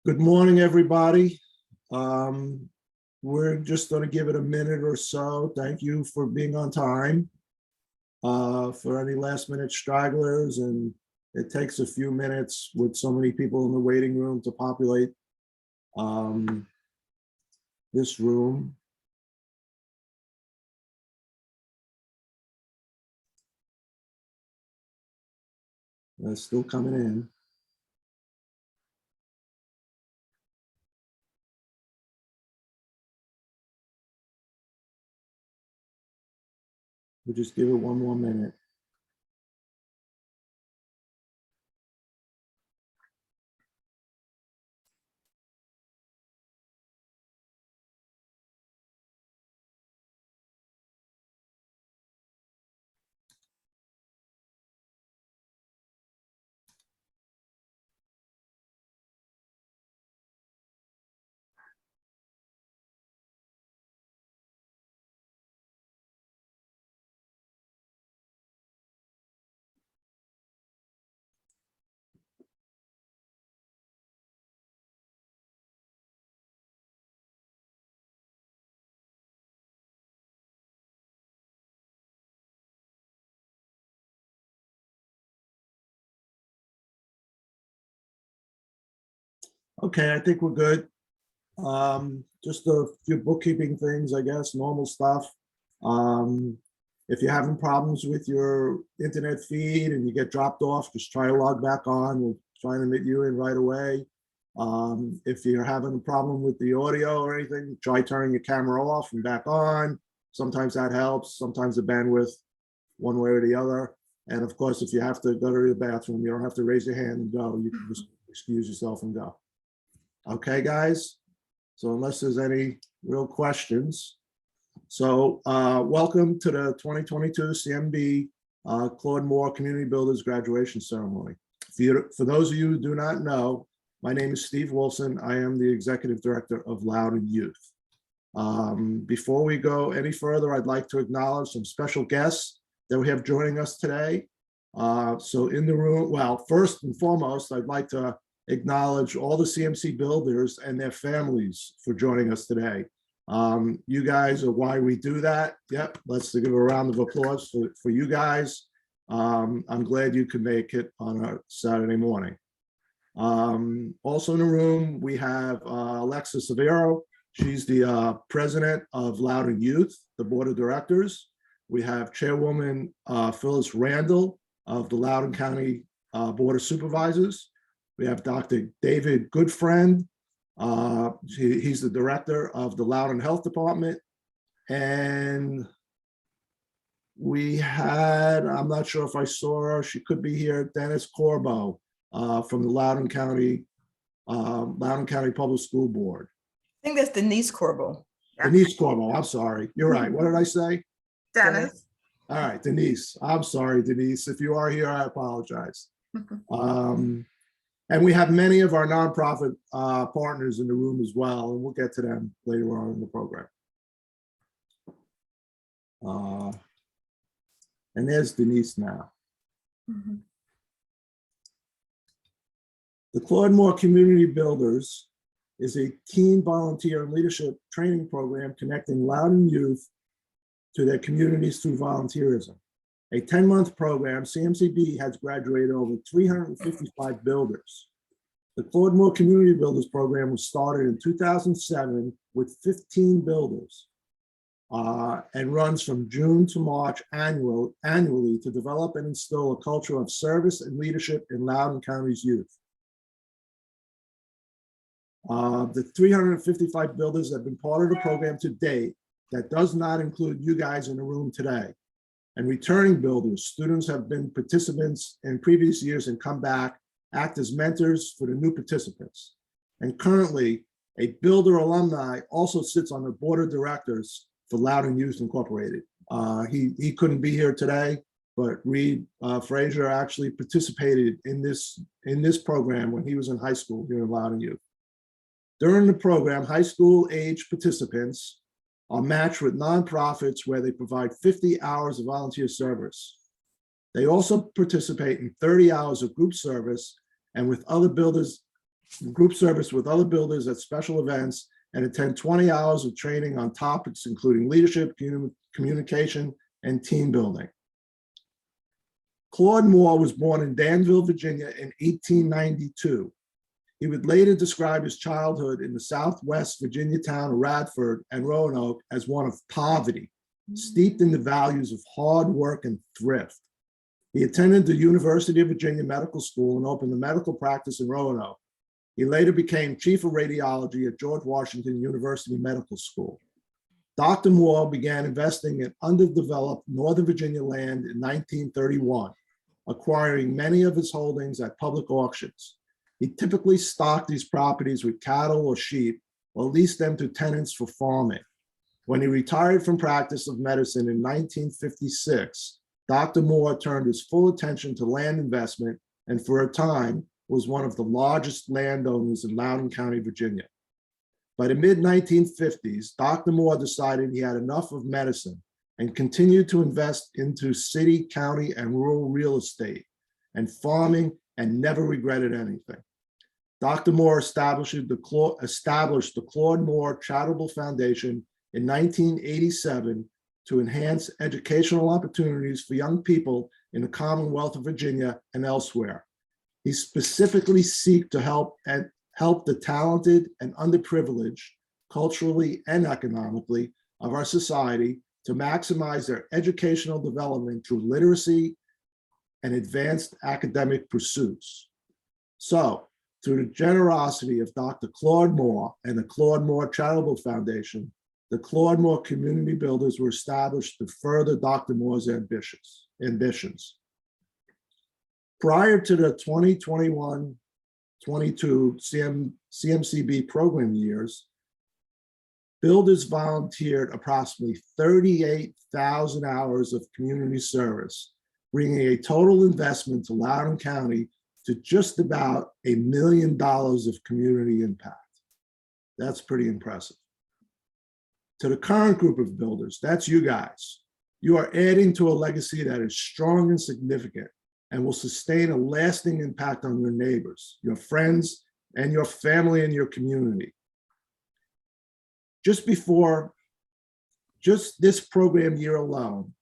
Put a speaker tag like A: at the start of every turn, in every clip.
A: Good morning, everybody. We're just going to give it a minute or so. Thank you for being on time. For any last minute stragglers, and it takes a few minutes with so many people in the waiting room to populate this room. They're still coming in. We'll just give it one more minute. Okay, I think we're good. Just a few bookkeeping things, I guess, normal stuff. If you're having problems with your internet feed and you get dropped off, just try to log back on. We'll try to admit you in right away. If you're having a problem with the audio or anything, try turning your camera off and back on. Sometimes that helps. Sometimes the bandwidth, one way or the other. And of course, if you have to go to the bathroom, you don't have to raise your hand and go. You can just excuse yourself and go. Okay, guys? So unless there's any real questions. So welcome to the 2022 CMB Claude Moore Community Builders Graduation Ceremony. For those of you who do not know, my name is Steve Wilson. I am the Executive Director of Loudoun Youth. Before we go any further, I'd like to acknowledge some special guests that we have joining us today. So in the room, well, first and foremost, I'd like to acknowledge all the CMC builders and their families for joining us today. You guys are why we do that. Yep, let's give a round of applause for you guys. I'm glad you could make it on a Saturday morning. Also in the room, we have Alexa Severo. She's the president of Loudoun Youth, the board of directors. We have Chairwoman Phyllis Randall of the Loudoun County Board of Supervisors. We have Dr. David Goodfriend. He's the director of the Loudoun Health Department. And we had, I'm not sure if I saw her, she could be here, Dennis Corbo from the Loudoun County Public School Board.
B: I think that's Denise Corbo.
A: Yeah. Denise Corbo, I'm sorry. You're right. What did I say?
B: Dennis.
A: All right, Denise. I'm sorry, Denise. If you are here, I apologize. And we have many of our nonprofit partners in the room as well, and we'll get to them later on in the program. And there's Denise now. The Claude Moore Community Builders is a teen volunteer and leadership training program connecting Loudoun youth to their communities through volunteerism. A 10-month program, CMCB has graduated over 355 builders. The Claude Moore Community Builders program was started in 2007 with 15 builders and runs from June to March annually to develop and instill a culture of service and leadership in Loudoun County's youth. The 355 builders have been part of the program to date. That does not include you guys in the room today. And returning builders, students have been participants in previous years and come back, act as mentors for the new participants. And currently, a builder alumni also sits on the board of directors for Loudoun Youth Incorporated. He couldn't be here today, but Reed Frazier actually participated in this program when he was in high school here in Loudoun Youth. During the program, high school age participants are matched with nonprofits where they provide 50 hours of volunteer service. They also participate in 30 hours of group service and with other builders group service with other builders at special events, and attend 20 hours of training on topics including leadership, communication, and team building. Claude Moore was born in Danville, Virginia in 1892. He would later describe his childhood in the Southwest Virginia town of Radford and Roanoke as one of poverty, steeped in the values of hard work and thrift. He attended the University of Virginia Medical School and opened a medical practice in Roanoke. He later became chief of radiology at George Washington University Medical School. Dr. Moore began investing in underdeveloped Northern Virginia land in 1931, acquiring many of his holdings at public auctions. He typically stocked these properties with cattle or sheep, or leased them to tenants for farming. When he retired from practice of medicine in 1956, Dr. Moore turned his full attention to land investment and for a time was one of the largest landowners in Loudoun County, Virginia. By the mid-1950s, Dr. Moore decided he had enough of medicine and continued to invest into city, county, and rural real estate and farming and never regretted anything. Dr. Moore established the Claude Moore Charitable Foundation in 1987 to enhance educational opportunities for young people in the Commonwealth of Virginia and elsewhere. He specifically seeks to help the talented and underprivileged, culturally and economically, of our society to maximize their educational development through literacy and advanced academic pursuits. So, through the generosity of Dr. Claude Moore and the Claude Moore Charitable Foundation, the Claude Moore Community Builders were established to further Dr. Moore's ambitions. Prior to the 2021-22 CMCB program years, builders volunteered approximately 38,000 hours of community service, bringing a total investment to Loudoun County to just about $1 million of community impact. That's pretty impressive. To the current group of builders, that's you guys. You are adding to a legacy that is strong and significant and will sustain a lasting impact on your neighbors, your friends, and your family and your community. Just this program year alone,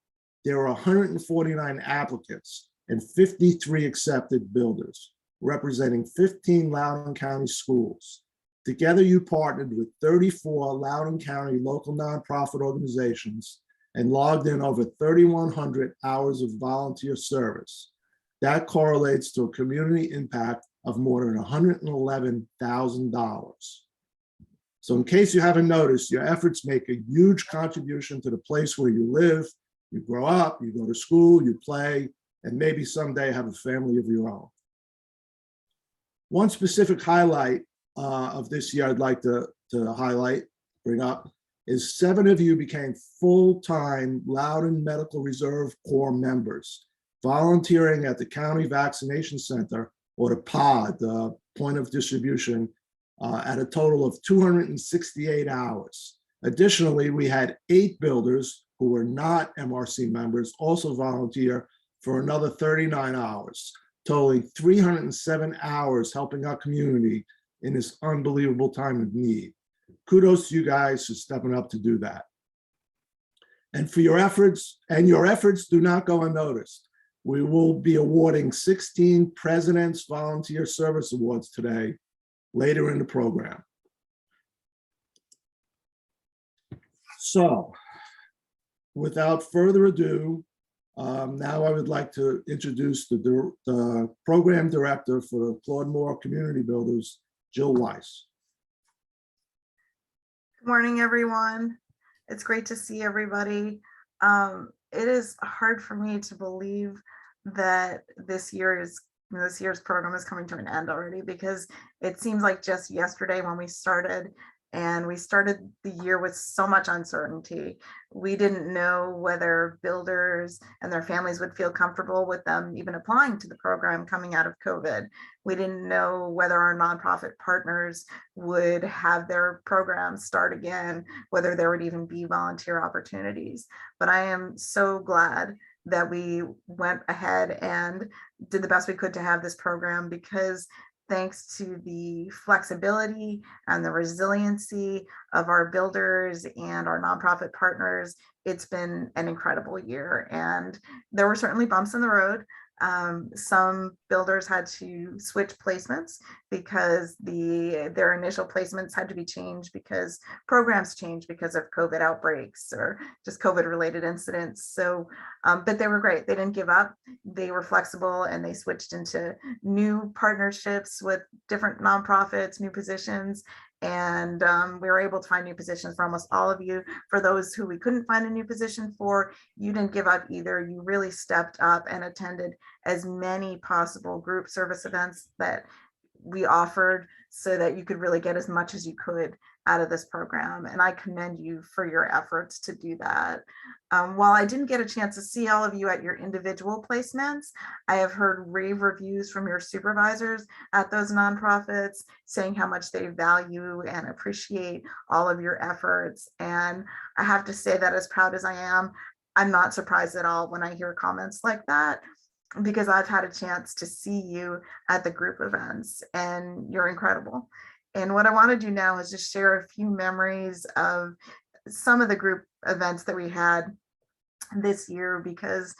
A: there were 149 applicants and 53 accepted builders, representing 15 Loudoun County schools. Together, you partnered with 34 Loudoun County local nonprofit organizations and logged in over 3,100 hours of volunteer service. That correlates to a community impact of more than $111,000. So in case you haven't noticed, your efforts make a huge contribution to the place where you live, you grow up, you go to school, you play, and maybe someday have a family of your own. One specific highlight of this year I'd like to bring up, is 7 of you became full-time Loudoun Medical Reserve Corps members, volunteering at the County Vaccination Center, or the POD, the point of distribution, at a total of 268 hours. Additionally, we had 8 builders who were not MRC members also volunteer for another 39 hours, totaling 307 hours helping our community in this unbelievable time of need. Kudos to you guys for stepping up to do that. And for your efforts do not go unnoticed. We will be awarding 16 President's Volunteer Service Awards today, later in the program. So, without further ado, now I would like to introduce the program director for the Claude Moore Community Builders, Jill Weiss.
C: Good morning, everyone. It's great to see everybody. It is hard for me to believe that this year's program is coming to an end already, because it seems like just yesterday when we started, and we started the year with so much uncertainty. We didn't know whether builders and their families would feel comfortable with them even applying to the program coming out of COVID. We didn't know whether our nonprofit partners would have their programs start again, whether there would even be volunteer opportunities. But I am so glad that we went ahead and did the best we could to have this program, because thanks to the flexibility and the resiliency of our builders and our nonprofit partners, it's been an incredible year. And there were certainly bumps in the road. Some builders had to switch placements because their initial placements had to be changed because programs changed because of COVID outbreaks or just COVID related incidents. So, but they were great. They didn't give up. They were flexible and they switched into new partnerships with different nonprofits, new positions. And we were able to find new positions for almost all of you. For those who we couldn't find a new position for, you didn't give up either. You really stepped up and attended as many possible group service events that we offered so that you could really get as much as you could out of this program. And I commend you for your efforts to do that. While I didn't get a chance to see all of you at your individual placements, I have heard rave reviews from your supervisors at those nonprofits saying how much they value and appreciate all of your efforts. And I have to say that as proud as I am, I'm not surprised at all when I hear comments like that, because I've had a chance to see you at the group events and you're incredible. And what I want to do now is just share a few memories of some of the group events that we had this year, because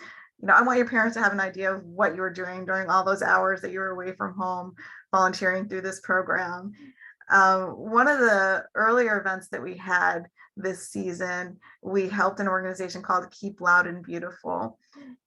C: I want your parents to have an idea of what you were doing during all those hours that you were away from home volunteering through this program. One of the earlier events that we had this season, we helped an organization called Keep Loud and Beautiful.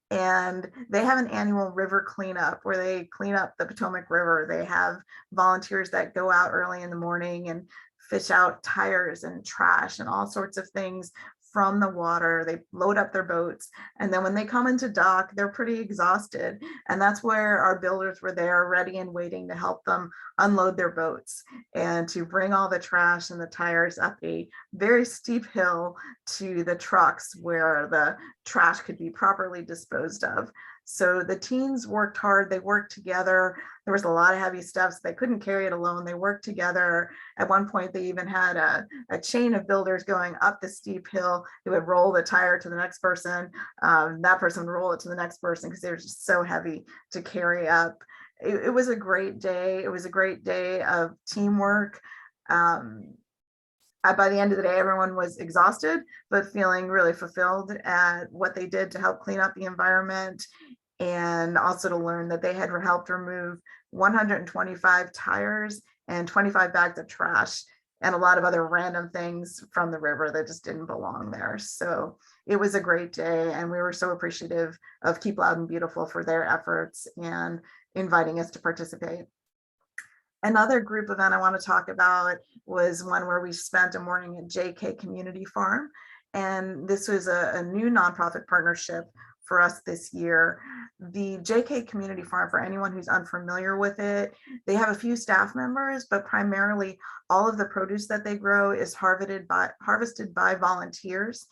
C: And they have an annual river cleanup where they clean up the Potomac River. They have volunteers that go out early in the morning and fish out tires and trash and all sorts of things from the water. They load up their boats. And then when they come into dock, they're pretty exhausted. And that's where our builders were there ready and waiting to help them unload their boats and to bring all the trash and the tires up a very steep hill to the trucks where the trash could be properly disposed of. So the teens worked hard, they worked together. There was a lot of heavy stuff, so they couldn't carry it alone. They worked together. At one point, they even had a chain of builders going up the steep hill. They would roll the tire to the next person. That person would roll it to the next person because they were just so heavy to carry up. It was a great day. It was a great day of teamwork. By the end of the day, everyone was exhausted, but feeling really fulfilled at what they did to help clean up the environment, and also to learn that they had helped remove 125 tires and 25 bags of trash and a lot of other random things from the river that just didn't belong there. So it was a great day, and we were so appreciative of Keep Loud and Beautiful for their efforts and inviting us to participate. Another group event I want to talk about was one where we spent a morning at JK Community Farm. And this was a new nonprofit partnership for us this year. The JK Community Farm, for anyone who's unfamiliar with it, they have a few staff members, but primarily all of the produce that they grow is harvested by volunteers,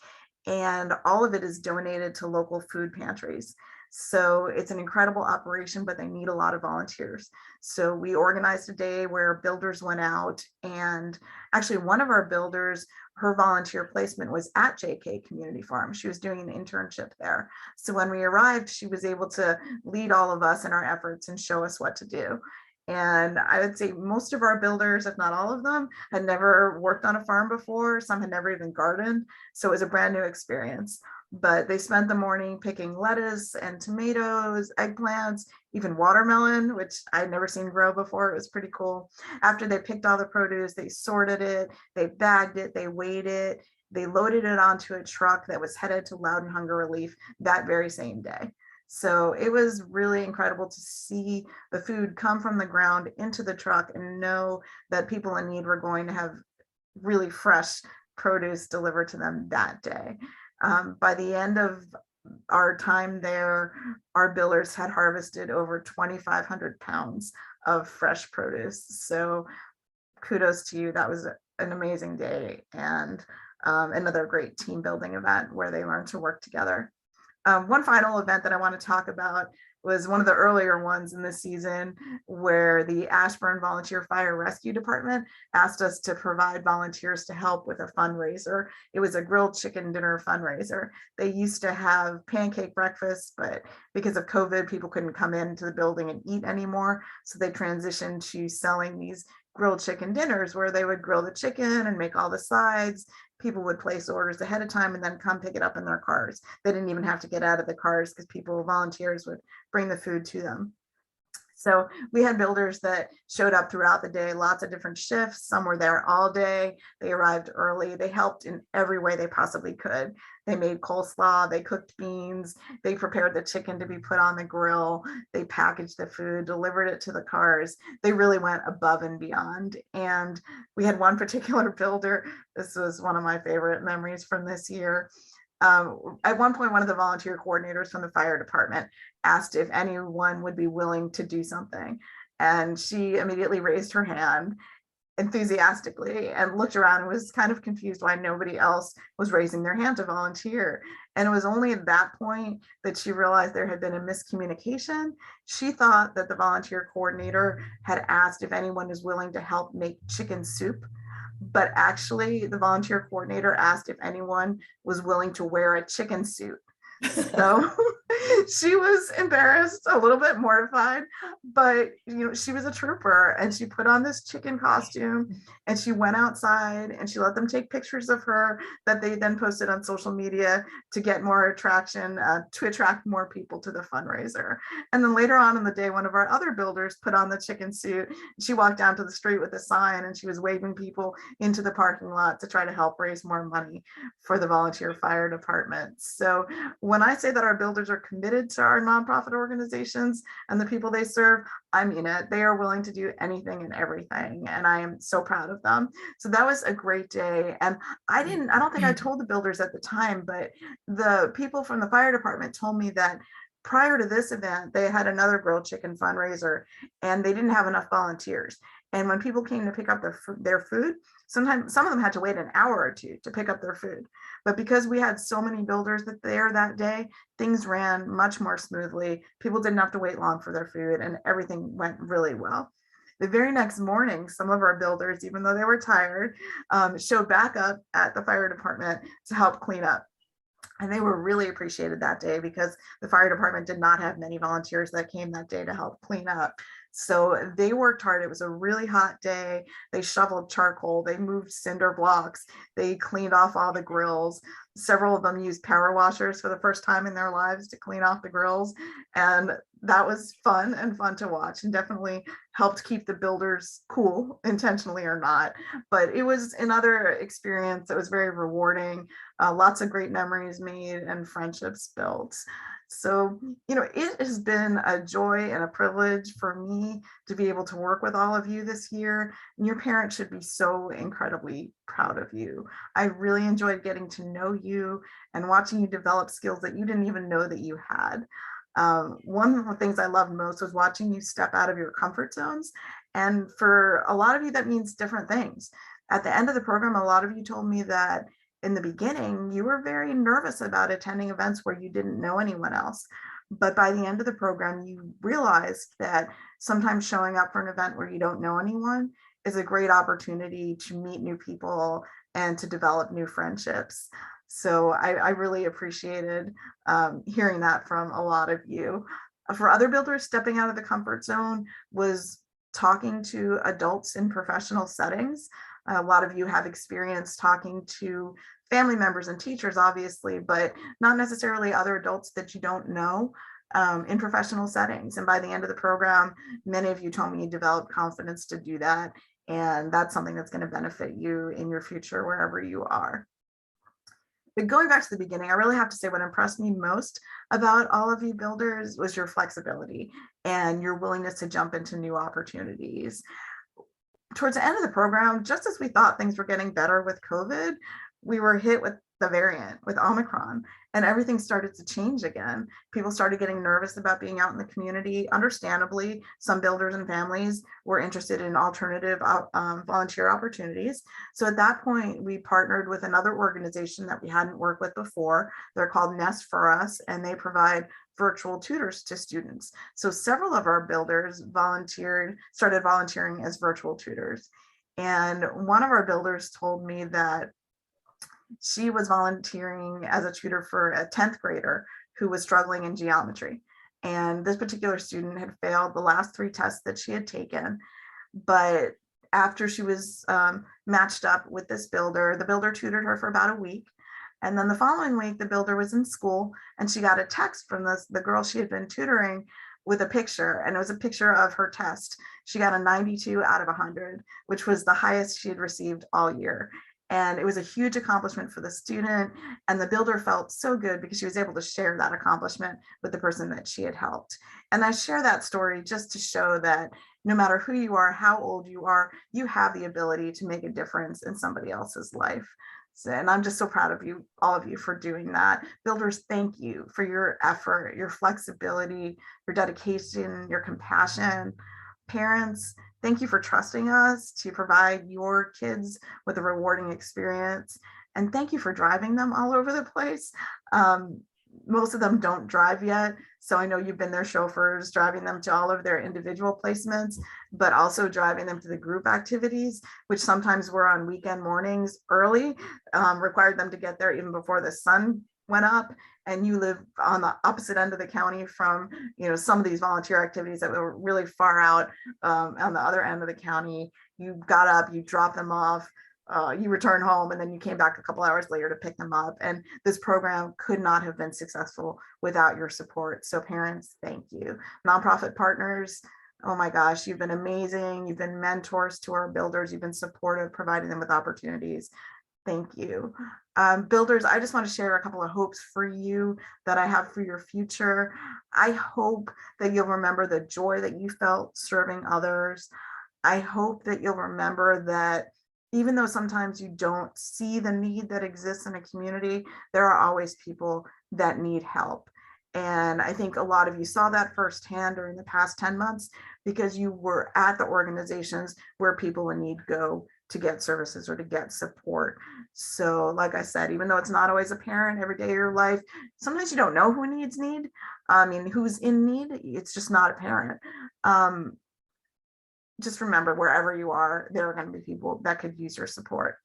C: and all of it is donated to local food pantries. So it's an incredible operation, but they need a lot of volunteers. So we organized a day where builders went out, and actually one of our builders, her volunteer placement was at JK Community Farm. She was doing an internship there. So when we arrived, she was able to lead all of us in our efforts and show us what to do. And I would say most of our builders, if not all of them, had never worked on a farm before. Some had never even gardened. So it was a brand new experience. But they spent the morning picking lettuce and tomatoes, eggplants, even watermelon, which I'd never seen grow before. It was pretty cool. After they picked all the produce, they sorted it, they bagged it, they weighed it, they loaded it onto a truck that was headed to Loudon Hunger Relief that very same day. So it was really incredible to see the food come from the ground into the truck and know that people in need were going to have really fresh produce delivered to them that day. By the end of our time there, our builders had harvested over 2,500 pounds of fresh produce. So kudos to you. That was an amazing day, and another great team building event where they learned to work together. One final event that I want to talk about was one of the earlier ones in this season, where the Ashburn Volunteer Fire Rescue Department asked us to provide volunteers to help with a fundraiser. It was a grilled chicken dinner fundraiser. They used to have pancake breakfast, but because of COVID, people couldn't come into the building and eat anymore. So they transitioned to selling these grilled chicken dinners where they would grill the chicken and make all the sides. People would place orders ahead of time and then come pick it up in their cars. They didn't even have to get out of the cars because volunteers would bring the food to them. So we had builders that showed up throughout the day, lots of different shifts. Some were there all day. They arrived early. They helped in every way they possibly could. They made coleslaw, they cooked beans, they prepared the chicken to be put on the grill, they packaged the food, delivered it to the cars. They really went above and beyond. And we had one particular builder, this was one of my favorite memories from this year. At one point, one of the volunteer coordinators from the fire department asked if anyone would be willing to do something. And she immediately raised her hand enthusiastically and looked around and was kind of confused why nobody else was raising their hand to volunteer. And it was only at that point that she realized there had been a miscommunication. She thought that the volunteer coordinator had asked if anyone was willing to help make chicken soup, but actually the volunteer coordinator asked if anyone was willing to wear a chicken suit. So she was embarrassed, a little bit mortified, but she was a trooper, and she put on this chicken costume and she went outside and she let them take pictures of her that they then posted on social media to get more attraction, to attract more people to the fundraiser. And then later on in the day, one of our other builders put on the chicken suit. She walked down to the street with a sign and she was waving people into the parking lot to try to help raise more money for the volunteer fire department. So when I say that our builders are committed to our nonprofit organizations and the people they serve, I mean it. They are willing to do anything and everything, and I am so proud of them. So that was a great day. And I don't think I told the builders at the time, but the people from the fire department told me that prior to this event, they had another grilled chicken fundraiser and they didn't have enough volunteers. And when people came to pick up their food, sometimes some of them had to wait an hour or two to pick up their food. But because we had so many builders there that day, things ran much more smoothly. People didn't have to wait long for their food and everything went really well. The very next morning, some of our builders, even though they were tired, showed back up at the fire department to help clean up. And they were really appreciated that day because the fire department did not have many volunteers that came that day to help clean up. So they worked hard. It was a really hot day. They shoveled charcoal, they moved cinder blocks, they cleaned off all the grills. Several of them used power washers for the first time in their lives to clean off the grills. And that was fun to watch, and definitely helped keep the builders cool, intentionally or not. But it was another experience that was very rewarding. Lots of great memories made and friendships built. So, it has been a joy and a privilege for me to be able to work with all of you this year. And your parents should be so incredibly proud of you. I really enjoyed getting to know you and watching you develop skills that you didn't even know that you had. One of the things I loved most was watching you step out of your comfort zones. And for a lot of you, that means different things. At the end of the program, a lot of you told me that in the beginning, you were very nervous about attending events where you didn't know anyone else. But by the end of the program, you realized that sometimes showing up for an event where you don't know anyone is a great opportunity to meet new people and to develop new friendships. So I really appreciated hearing that from a lot of you. For other builders, stepping out of the comfort zone was talking to adults in professional settings. A lot of you have experience talking to family members and teachers, obviously, but not necessarily other adults that you don't know in professional settings. And by the end of the program, many of you told me you developed confidence to do that. And that's something that's going to benefit you in your future, wherever you are. But going back to the beginning, I really have to say what impressed me most about all of you builders was your flexibility and your willingness to jump into new opportunities. Towards the end of the program, just as we thought things were getting better with COVID, we were hit with the variant, with Omicron, and everything started to change again. People started getting nervous about being out in the community. Understandably, some builders and families were interested in alternative volunteer opportunities. So at that point, we partnered with another organization that we hadn't worked with before. They're called Nest for Us, and they provide virtual tutors to students. So several of our builders started volunteering as virtual tutors. And one of our builders told me that she was volunteering as a tutor for a 10th grader who was struggling in geometry. And this particular student had failed the last 3 tests that she had taken. But after she was matched up with this builder, the builder tutored her for about a week. And then the following week, the builder was in school and she got a text from the girl she had been tutoring with a picture, and it was a picture of her test. She got a 92 out of 100, which was the highest she had received all year. And it was a huge accomplishment for the student, and the builder felt so good because she was able to share that accomplishment with the person that she had helped. And I share that story just to show that no matter who you are, how old you are, you have the ability to make a difference in somebody else's life. And I'm just so proud of you, all of you, for doing that. Builders, thank you for your effort, your flexibility, your dedication, your compassion. Parents, thank you for trusting us to provide your kids with a rewarding experience. And thank you for driving them all over the place. Most of them don't drive yet. So I know you've been their chauffeurs, driving them to all of their individual placements, but also driving them to the group activities, which sometimes were on weekend mornings early, required them to get there even before the sun went up. And you live on the opposite end of the county from, some of these volunteer activities that were really far out on the other end of the county. You got up, you dropped them off, you returned home, and then you came back a couple hours later to pick them up. And this program could not have been successful without your support. So parents, thank you. Nonprofit partners, oh my gosh, you've been amazing. You've been mentors to our builders. You've been supportive, providing them with opportunities. Thank you. Builders, I just want to share a couple of hopes for you that I have for your future. I hope that you'll remember the joy that you felt serving others. I hope that you'll remember that even though sometimes you don't see the need that exists in a community, there are always people that need help. And I think a lot of you saw that firsthand during the past 10 months because you were at the organizations where people in need go to get services or to get support. So like I said, even though it's not always apparent every day of your life, sometimes you don't know who needs need. Who's in need, it's just not apparent. Just remember, wherever you are, there are going to be people that could use your support.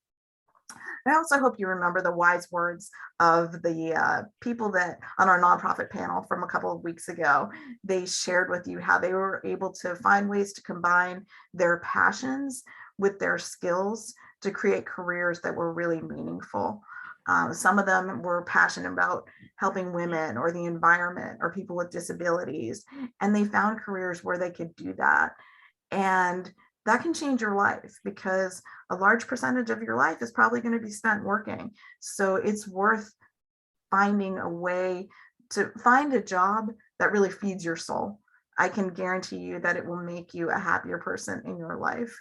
C: I also hope you remember the wise words of the people that on our nonprofit panel from a couple of weeks ago. They shared with you how they were able to find ways to combine their passions with their skills to create careers that were really meaningful. Some of them were passionate about helping women or the environment or people with disabilities, and they found careers where they could do that. And that can change your life because a large percentage of your life is probably going to be spent working. So it's worth finding a way to find a job that really feeds your soul. I can guarantee you that it will make you a happier person in your life.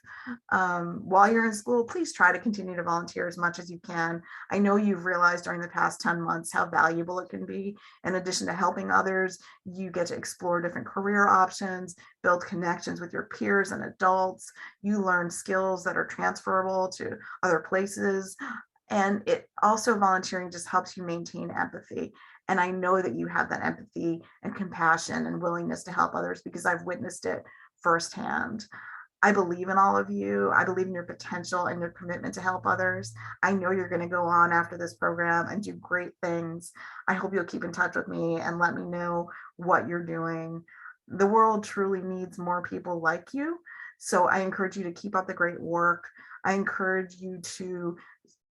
C: While you're in school, please try to continue to volunteer as much as you can. I know you've realized during the past 10 months how valuable it can be. In addition to helping others, you get to explore different career options, build connections with your peers and adults. You learn skills that are transferable to other places. And it also, volunteering just helps you maintain empathy. And I know that you have that empathy and compassion and willingness to help others because I've witnessed it firsthand. I believe in all of you. I believe in your potential and your commitment to help others. I know you're going to go on after this program and do great things. I hope you'll keep in touch with me and let me know what you're doing. The world truly needs more people like you. So I encourage you to keep up the great work. I encourage you to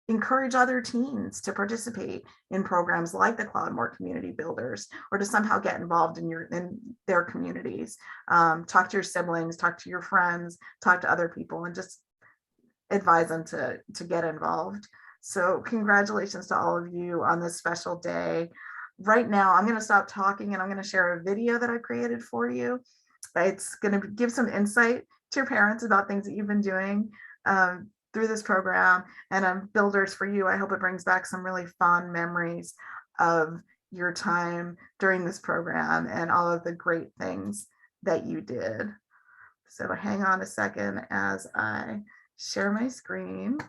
C: encourage other teens to participate in programs like the Claude Community Builders, or to somehow get involved in their communities. Talk to your siblings, talk to your friends, talk to other people, and just advise them to get involved. So congratulations to all of you on this special day. Right now, I'm going to stop talking and I'm going to share a video that I created for you. It's going to give some insight to your parents about things that you've been doing. through this program, and Builders for You, I hope it brings back some really fond memories of your time during this program and all of the great things that you did. So hang on a second as I share my screen.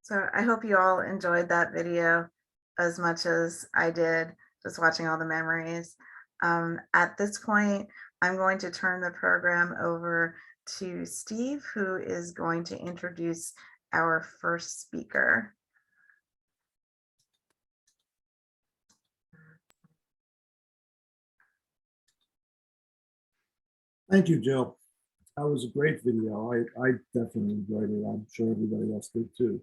C: So I hope you all enjoyed that video as much as I did, just watching all the memories. At this point, I'm going to turn the program over to Steve, who is going to introduce our first speaker.
A: Thank you, Jill. That was a great video. I definitely enjoyed it. I'm sure everybody else did too.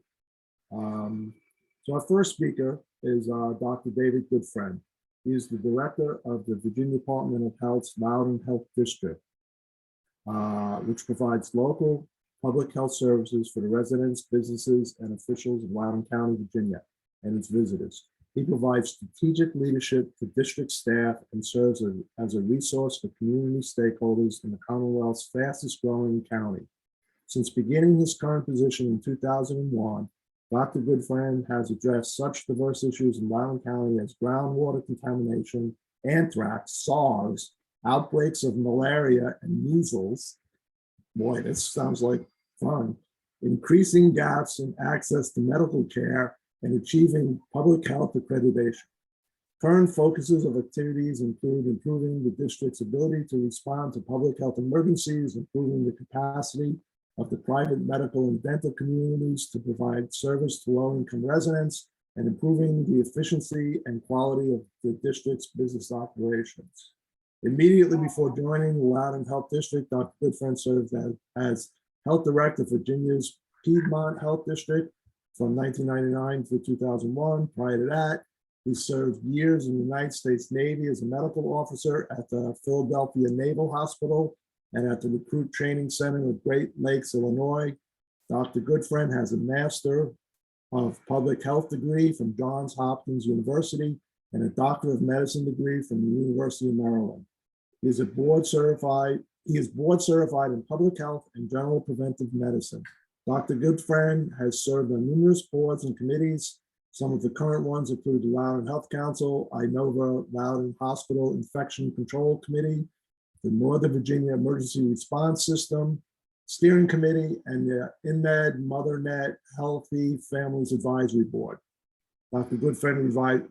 A: So our first speaker is Dr. David Goodfriend. He is the director of the Virginia Department of Health's Loudoun Health District, which provides local public health services for the residents, businesses, and officials of Loudoun County, Virginia, and its visitors. He provides strategic leadership to district staff and serves as a resource for community stakeholders in the Commonwealth's fastest growing county. Since beginning his current position in 2001, Dr. Goodfriend has addressed such diverse issues in Loudoun County as groundwater contamination, anthrax, SARS, outbreaks of malaria and measles. Boy, this sounds like fun. Increasing gaps in access to medical care and achieving public health accreditation. Current focuses of activities include improving the district's ability to respond to public health emergencies, improving the capacity of the private medical and dental communities to provide service to low-income residents, and improving the efficiency and quality of the district's business operations. Immediately before joining the Loudoun Health District, Dr. Goodfriend served as Health Director of Virginia's Piedmont Health District from 1999 to 2001. Prior to that, he served years in the United States Navy as a medical officer at the Philadelphia Naval Hospital and at the Recruit Training Center of Great Lakes, Illinois. Dr. Goodfriend has a Master of Public Health degree from Johns Hopkins University and a Doctor of Medicine degree from the University of Maryland. He is board certified in public health and general preventive medicine. Dr. Goodfriend has served on numerous boards and committees. Some of the current ones include the Loudoun Health Council, INOVA Loudoun Hospital Infection Control Committee, the Northern Virginia Emergency Response System Steering Committee, and the InMed MotherNet Healthy Families Advisory Board. Dr. Goodfriend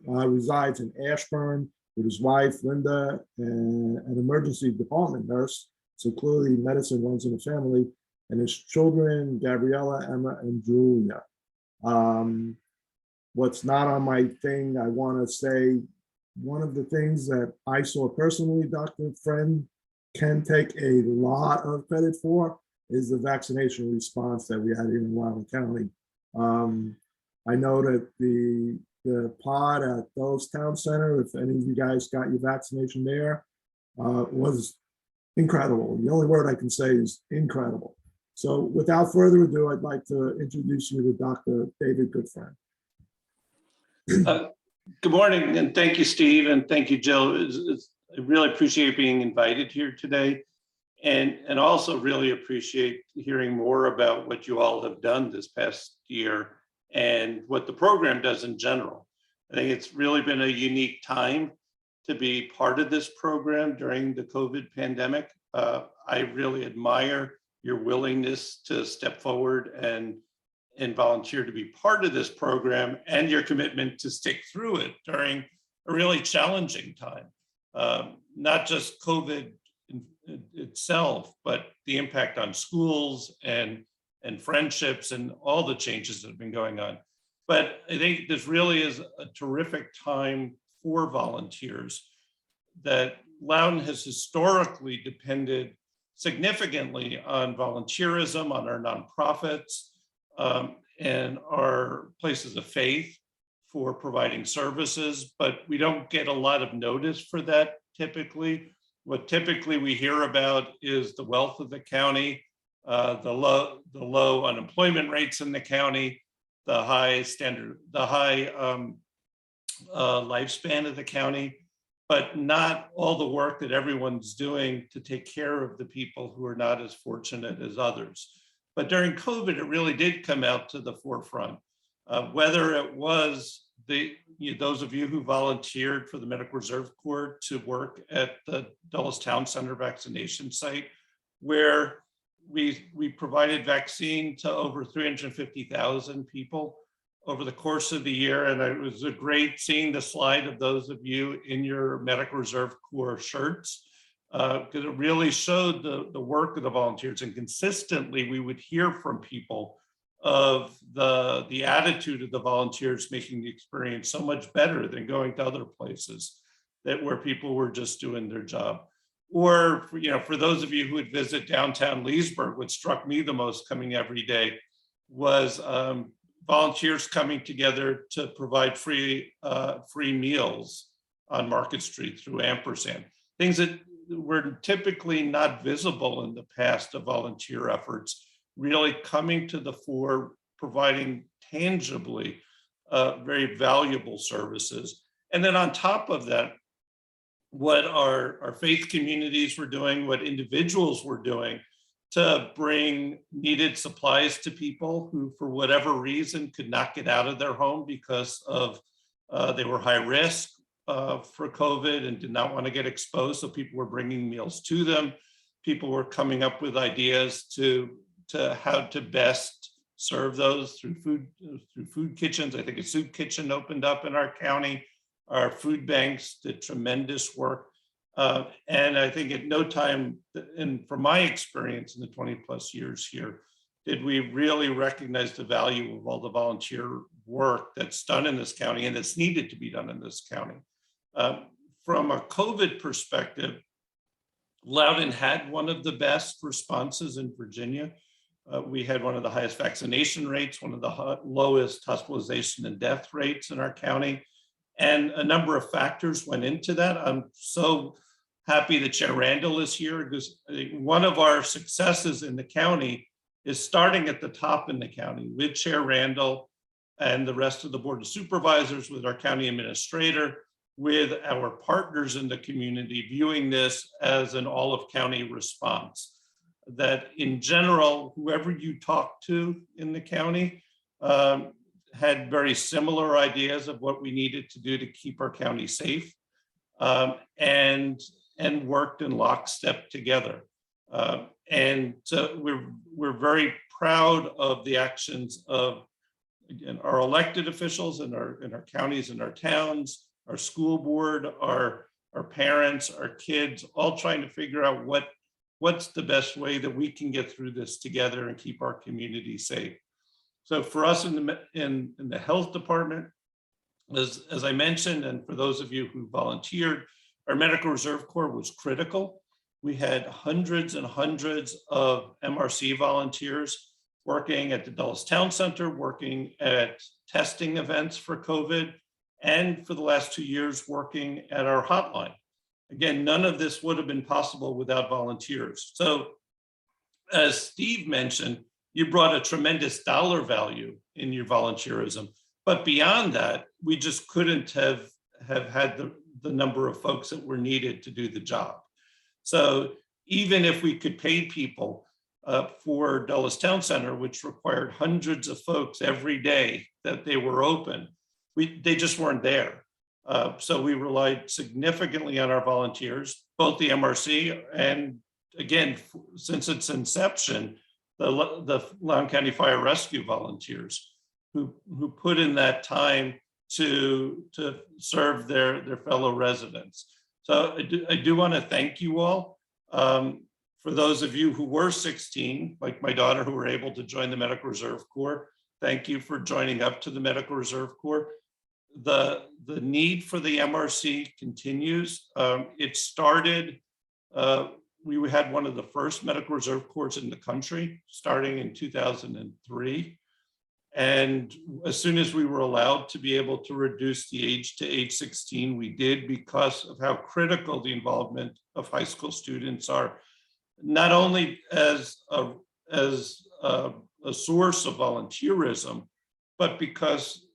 A: resides in Ashburn with his wife, Linda, and an emergency department nurse. So clearly medicine runs in the family, and his children, Gabriella, Emma, and Julia. What's not on my thing, I want to say, one of the things that I saw personally, Dr. Friend can take a lot of credit for is the vaccination response that we had here in Loudoun County. I know that the pod at Dulles Town Center, if any of you guys got your vaccination there, was incredible. The only word I can say is incredible. So without further ado, I'd like to introduce you to Dr. David Goodfriend.
D: Good morning, and thank you, Steve, and thank you, Jill. I really appreciate being invited here today, and also really appreciate hearing more about what you all have done this past year and what the program does in general. I think it's really been a unique time to be part of this program during the COVID pandemic. I really admire your willingness to step forward and volunteer to be part of this program and your commitment to stick through it during a really challenging time. Not just COVID itself, but the impact on schools and friendships and all the changes that have been going on. But I think this really is a terrific time for volunteers, that Loudoun has historically depended significantly on volunteerism, on our nonprofits, and our places of faith for providing services, but we don't get a lot of notice for that typically. What typically we hear about is the wealth of the county, the low unemployment rates in the county, the high lifespan of the county, but not all the work that everyone's doing to take care of the people who are not as fortunate as others. But during COVID, it really did come out to the forefront. Whether it was those of you who volunteered for the Medical Reserve Corps to work at the Dulles Town Center vaccination site, where we provided vaccine to over 350,000 people over the course of the year, and it was a great seeing the slide of those of you in your Medical Reserve Corps shirts, because it really showed the work of the volunteers, and consistently we would hear from people of the attitude of the volunteers making the experience so much better than going to other places where people were just doing their job. Or for those of you who would visit downtown Leesburg, what struck me the most coming every day was volunteers coming together to provide free meals on Market Street through Ampersand. Things that were typically not visible in the past of volunteer efforts, really coming to the fore, providing tangibly very valuable services. And then on top of that, what our faith communities were doing, what individuals were doing to bring needed supplies to people who, for whatever reason, could not get out of their home because of they were high risk for COVID and did not want to get exposed. So people were bringing meals to them. People were coming up with ideas to how to best serve those through food kitchens. I think a soup kitchen opened up in our county. Our food banks did tremendous work. And I think at no time, and from my experience in the 20 plus years here, did we really recognize the value of all the volunteer work that's done in this county and that's needed to be done in this county. From a COVID perspective, Loudoun had one of the best responses in Virginia. We had one of the highest vaccination rates, one of the lowest hospitalization and death rates in our county. And a number of factors went into that. I'm so happy that Chair Randall is here, because one of our successes in the county is starting at the top in the county with Chair Randall and the rest of the Board of Supervisors, with our county administrator, with our partners in the community, viewing this as an all of county response. That in general, whoever you talk to in the county had very similar ideas of what we needed to do to keep our county safe, and worked in lockstep together. And so we're very proud of the actions of, again, our elected officials in our counties and our towns, our school board, our parents, our kids, all trying to figure out what's the best way that we can get through this together and keep our community safe. So for us in the health department, as I mentioned, and for those of you who volunteered, our Medical Reserve Corps was critical. We had hundreds and hundreds of MRC volunteers working at the Dulles Town Center, working at testing events for COVID, and for the last 2 years working at our hotline. Again, none of this would have been possible without volunteers. So as Steve mentioned, you brought a tremendous dollar value in your volunteerism, but beyond that, we just couldn't have had the number of folks that were needed to do the job. So even if we could pay people for Dulles Town Center, which required hundreds of folks every day that they were open, they just weren't there. So we relied significantly on our volunteers, both the MRC and, again, since its inception, the Loudoun County Fire Rescue volunteers who put in that time to serve their fellow residents. So I do want to thank you all. For those of you who were 16, like my daughter, who were able to join the Medical Reserve Corps, thank you for joining up to the Medical Reserve Corps. The need for the MRC continues. It started, we had one of the first Medical Reserve Corps in the country, starting in 2003. And as soon as we were allowed to be able to reduce the age to age 16, we did, because of how critical the involvement of high school students are, not only as a source of volunteerism, but because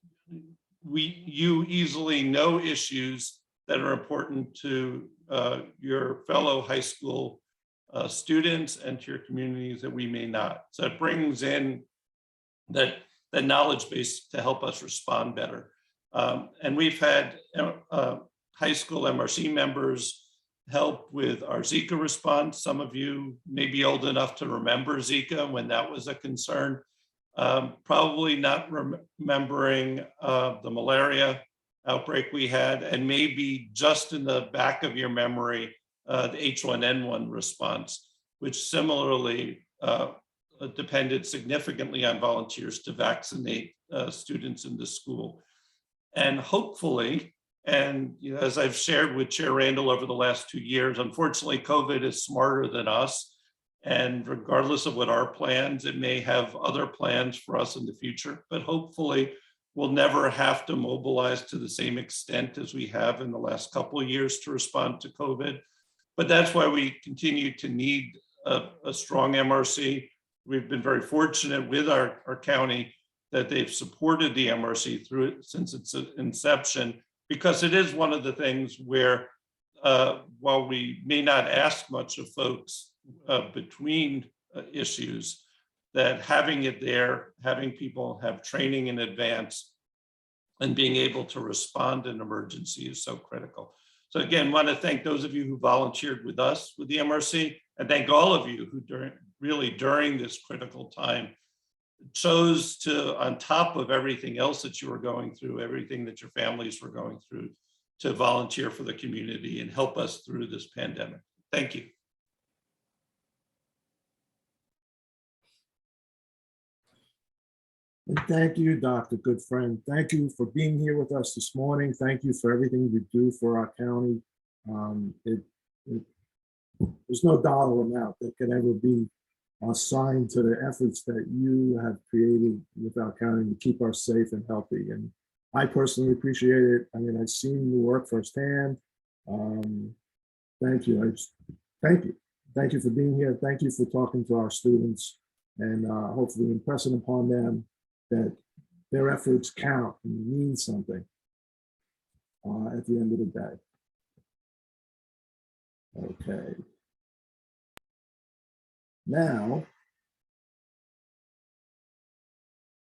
D: you easily know issues that are important to your fellow high school students and to your communities that we may not. So it brings in that knowledge base to help us respond better. And we've had high school MRC members help with our Zika response. Some of you may be old enough to remember Zika when that was a concern. Probably not remembering the malaria outbreak we had, and maybe just in the back of your memory, the H1N1 response, which similarly depended significantly on volunteers to vaccinate students in the school. And hopefully, and as I've shared with Chair Randall over the last 2 years, unfortunately, COVID is smarter than us. And regardless of what our plans, it may have other plans for us in the future, but hopefully we'll never have to mobilize to the same extent as we have in the last couple of years to respond to COVID. But that's why we continue to need a strong MRC. We've been very fortunate with our county that they've supported the MRC through it since its inception, because it is one of the things where while we may not ask much of folks between issues, that having it there, having people have training in advance and being able to respond in emergency is so critical. So again, want to thank those of you who volunteered with us with the MRC, and thank all of you who during this critical time chose to, on top of everything else that you were going through, everything that your families were going through, to volunteer for the community and help us through this pandemic. Thank you.
A: And thank you, Dr. Good Friend. Thank you for being here with us this morning. Thank you for everything you do for our county. There's no dollar amount that can ever be assigned to the efforts that you have created with our county to keep us safe and healthy. And I personally appreciate it. I mean, I've seen the work firsthand. Thank you. Thank you. Thank you for being here. Thank you for talking to our students and hopefully impressing upon them that their efforts count and mean something at the end of the day. Okay. Now,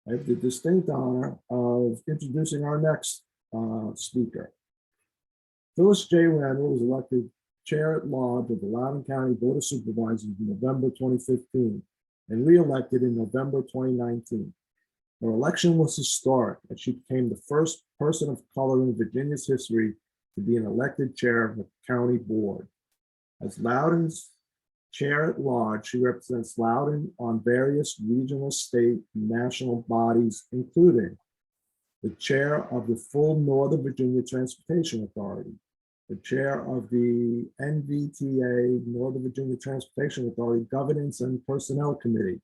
A: I have the distinct honor of introducing our next speaker. Phyllis J. Randall was elected Chair at Large of the Loudoun County Board of Supervisors in November 2015 and re-elected in November 2019. Her election was historic as she became the first person of color in Virginia's history to be an elected chair of a county board. As Loudoun's chair at large, she represents Loudoun on various regional, state, and national bodies, including the chair of the full Northern Virginia Transportation Authority, the chair of the NVTA, Northern Virginia Transportation Authority Governance and Personnel Committee.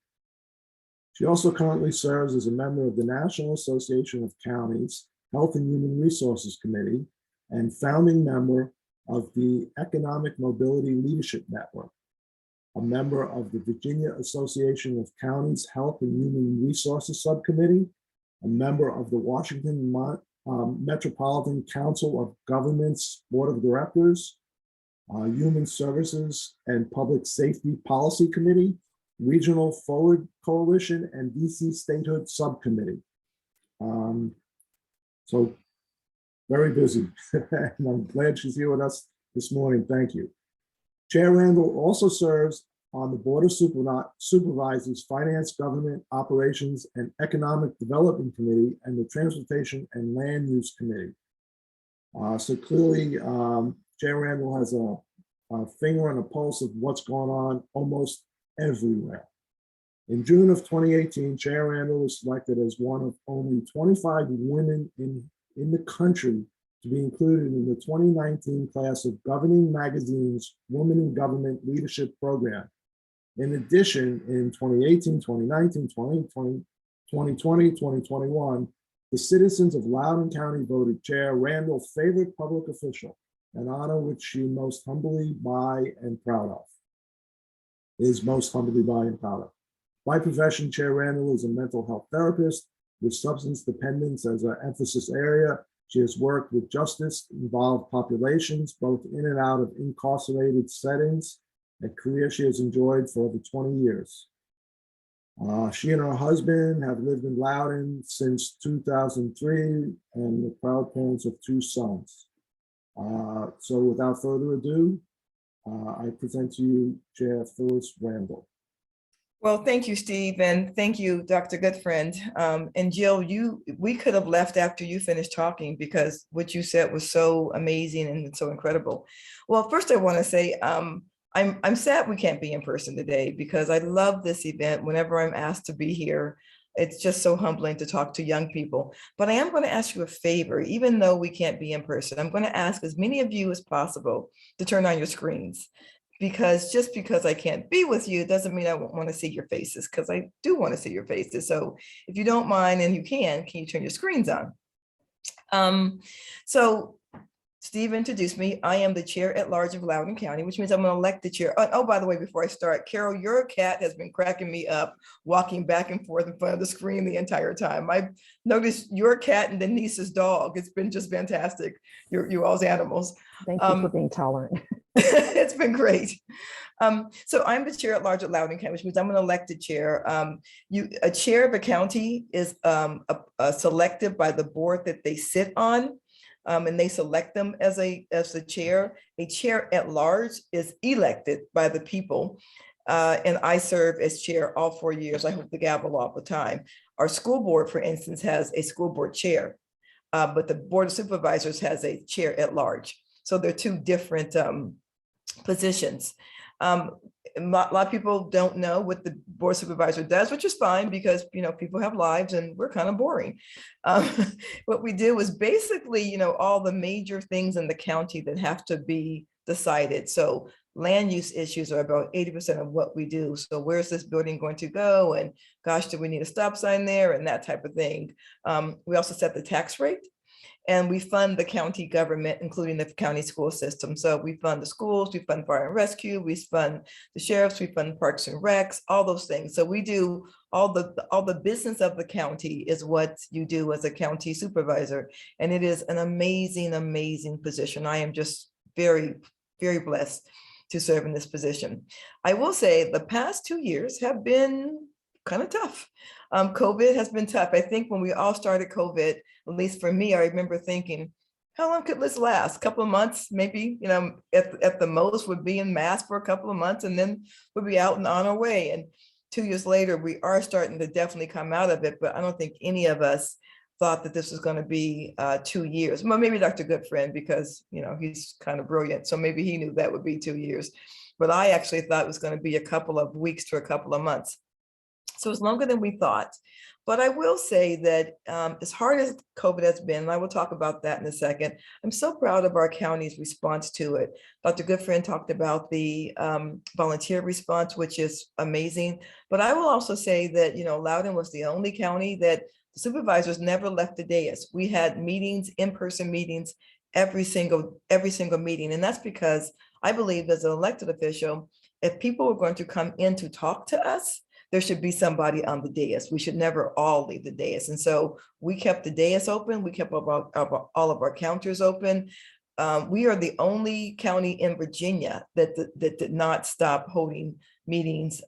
A: She also currently serves as a member of the National Association of Counties Health and Human Resources Committee and founding member of the Economic Mobility Leadership Network, a member of the Virginia Association of Counties Health and Human Resources Subcommittee, a member of the Washington Metropolitan Council of Governments Board of Directors, Human Services and Public Safety Policy Committee, Regional Forward Coalition, and DC Statehood Subcommittee. So very busy, and I'm glad she's here with us this morning. Thank you. Chair Randall also serves on the Board of Supervisors, Finance, Government, Operations, and Economic Development Committee and the Transportation and Land Use Committee. So clearly, Chair Randall has a finger on the pulse of what's going on almost everywhere. In June of 2018, Chair Randall was selected as one of only 25 women in the country to be included in the 2019 class of Governing Magazine's Women in Government Leadership Program. In addition, in 2018, 2019, 2020, 2021, the citizens of Loudoun County voted Chair Randall favorite public official, an honor which she most humbly by and proud of. Is most humbly by and proud of. By profession, Chair Randall is a mental health therapist with substance dependence as an emphasis area. She has worked with justice-involved populations, both in and out of incarcerated settings, a career she has enjoyed for over 20 years. She and her husband have lived in Loudoun since 2003 and the proud parents of 2 sons. So without further ado, I present to you Chair Phyllis Randall.
B: Well, thank you, Steve, and thank you, Dr. Goodfriend. And Jill, we could have left after you finished talking because what you said was so amazing and so incredible. Well, first I want to say I'm sad we can't be in person today because I love this event. Whenever I'm asked to be here, it's just so humbling to talk to young people. But I am going to ask you a favor, even though we can't be in person. I'm going to ask as many of you as possible to turn on your screens, because just because I can't be with you doesn't mean I won't want to see your faces, because I do want to see your faces. So if you don't mind and you can you turn your screens on? So Steve introduced me. I am the chair at large of Loudoun County, which means I'm an elected chair. Oh, by the way, before I start, Carol, your cat has been cracking me up, walking back and forth in front of the screen the entire time. I've noticed your cat and Denise's dog. It's been just fantastic. You all's animals.
E: Thank you for being tolerant.
B: It's been great. So I'm the chair at large at Loudoun County, which means I'm an elected chair. A chair of a county is selected by the board that they sit on, and they select them as the chair. A chair at large is elected by the people, and I serve as chair all 4 years. I hold the gavel all the time. Our school board, for instance, has a school board chair, but the board of supervisors has a chair at large. So they're two different positions. A lot of people don't know what the board supervisor does, which is fine because people have lives and we're kind of boring. What we do is basically all the major things in the county that have to be decided. So land use issues are about 80% of what we do. So where's this building going to go? And gosh, do we need a stop sign there? And that type of thing. We also set the tax rate. And we fund the county government, including the county school system. So we fund the schools, we fund fire and rescue, we fund the sheriffs, we fund parks and recs, all those things. So we do all the business of the county is what you do as a county supervisor. And it is an amazing, amazing position. I am just very, very blessed to serve in this position. I will say the past 2 years have been kind of tough. COVID has been tough. I think when we all started COVID, at least for me, I remember thinking, how long could this last? A couple of months, maybe, at the most would be in mask for a couple of months and then we'll be out and on our way. And 2 years later, we are starting to definitely come out of it, but I don't think any of us thought that this was going to be 2 years. Well, maybe Dr. Goodfriend, because, he's kind of brilliant. So maybe he knew that would be 2 years, but I actually thought it was going to be a couple of weeks to a couple of months. So it's longer than we thought. But I will say that as hard as COVID has been, and I will talk about that in a second, I'm so proud of our county's response to it. Dr. Goodfriend talked about the volunteer response, which is amazing. But I will also say that, Loudoun was the only county that the supervisors never left the dais. We had meetings, in-person meetings, every single meeting. And that's because I believe as an elected official, if people are going to come in to talk to us, there should be somebody on the dais. We should never all leave the dais. And so we kept the dais open. We kept all of our counters open. We are the only county in Virginia that did not stop holding meetings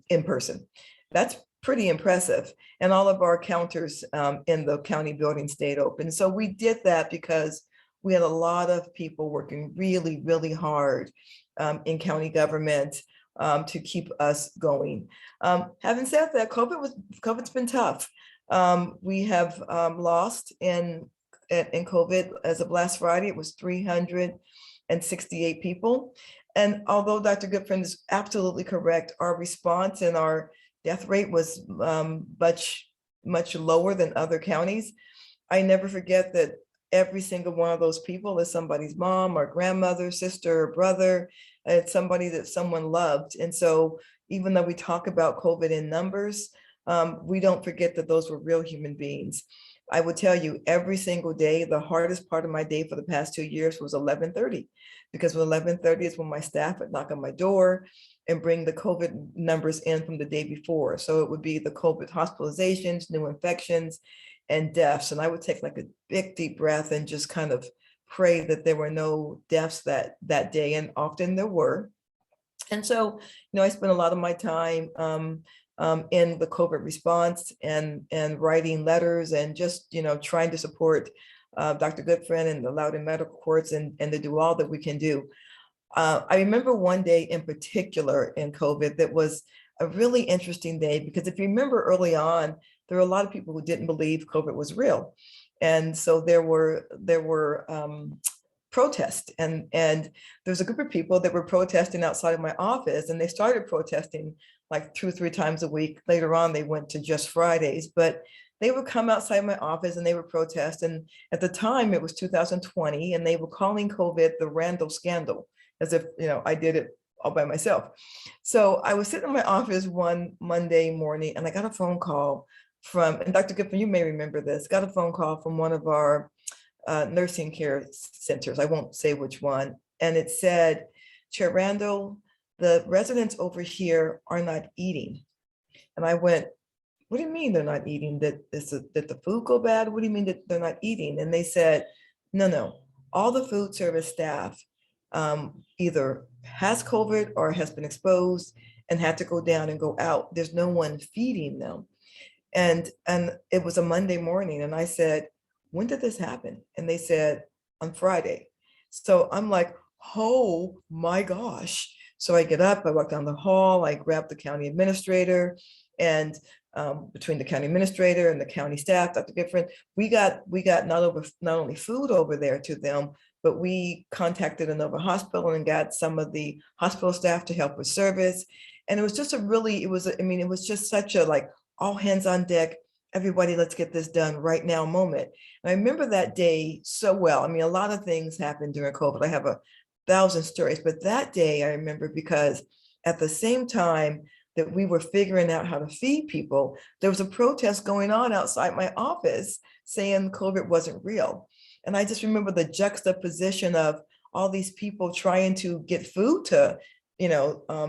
B: in person. That's pretty impressive. And all of our counters in the county building stayed open. So we did that because we had a lot of people working really, really hard in county government to keep us going. Having said that, COVID's been tough. We have lost in COVID as of last Friday, it was 368 people. And although Dr. Goodfriend is absolutely correct, our response and our death rate was much lower than other counties. I never forget that every single one of those people is somebody's mom or grandmother, sister, or brother. It's somebody that someone loved. And so even though we talk about COVID in numbers, we don't forget that those were real human beings. I would tell you every single day, the hardest part of my day for the past 2 years was 11:30, because 11:30 is when my staff would knock on my door and bring the COVID numbers in from the day before. So it would be the COVID hospitalizations, new infections, and deaths. And I would take like a big deep breath and just kind of pray that there were no deaths that day, and often there were. And so, I spent a lot of my time in the COVID response and writing letters and just, trying to support Dr. Goodfriend and the Loudoun Medical Courts and to do all that we can do. I remember one day in particular in COVID that was a really interesting day, because if you remember early on, there were a lot of people who didn't believe COVID was real. And so there were protests, and there was a group of people that were protesting outside of my office, and they started protesting like 2 or 3 times a week. Later on, they went to just Fridays, but they would come outside my office and they would protest. And at the time it was 2020, and they were calling COVID the Randall scandal, as if, you know, I did it all by myself. So I was sitting in my office one Monday morning, and I got a phone call from, and Dr. Giffen, you may remember this, got a phone call from one of our nursing care centers. I won't say which one. And it said, Chair Randall, the residents over here are not eating. And I went, what do you mean they're not eating? Did the food go bad? What do you mean that they're not eating? And they said, no, all the food service staff either has COVID or has been exposed and had to go down and go out. There's no one feeding them. And it was a Monday morning, and I said, when did this happen? And they said, on Friday. So I'm like, oh my gosh. So I get up, I walk down the hall, I grab the county administrator, and between the county administrator and the county staff, Dr. Giffen, we got not only food over there to them, but we contacted another hospital and got some of the hospital staff to help with service. And it was just it was just such a like all hands on deck, everybody, let's get this done right now moment. And I remember that day so well. I mean, a lot of things happened during COVID. I have 1,000 stories, but that day I remember because at the same time that we were figuring out how to feed people, there was a protest going on outside my office saying COVID wasn't real. And I just remember the juxtaposition of all these people trying to get food to,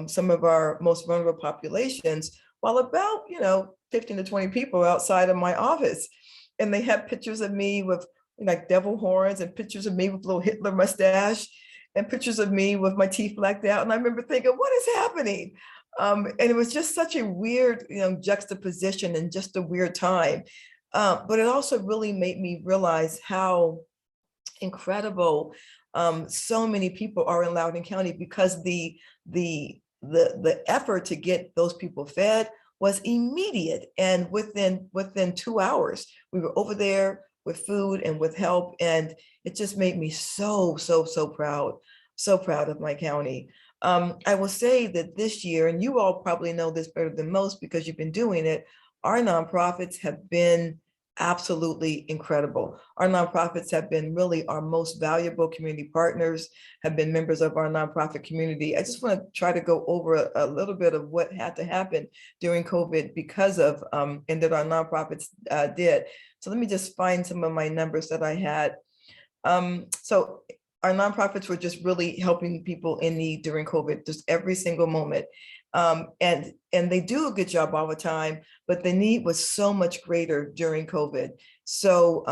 B: some of our most vulnerable populations, while about, 15 to 20 people outside of my office. And they had pictures of me with like devil horns, and pictures of me with a little Hitler mustache, and pictures of me with my teeth blacked out. And I remember thinking, what is happening? And it was just such a weird, juxtaposition and just a weird time. But it also really made me realize how incredible so many people are in Loudoun County, because the effort to get those people fed was immediate. And within 2 hours, we were over there with food and with help. And it just made me so proud of my county. I will say that this year, and you all probably know this better than most because you've been doing it, our nonprofits have been absolutely incredible. Our nonprofits have been really our most valuable community partners, have been members of our nonprofit community. I just want to try to go over a little bit of what had to happen during COVID because of, and that our nonprofits did. So let me just find some of my numbers that I had. So our nonprofits were just really helping people in need during COVID, just every single moment. And they do a good job all the time, but the need was so much greater during COVID. So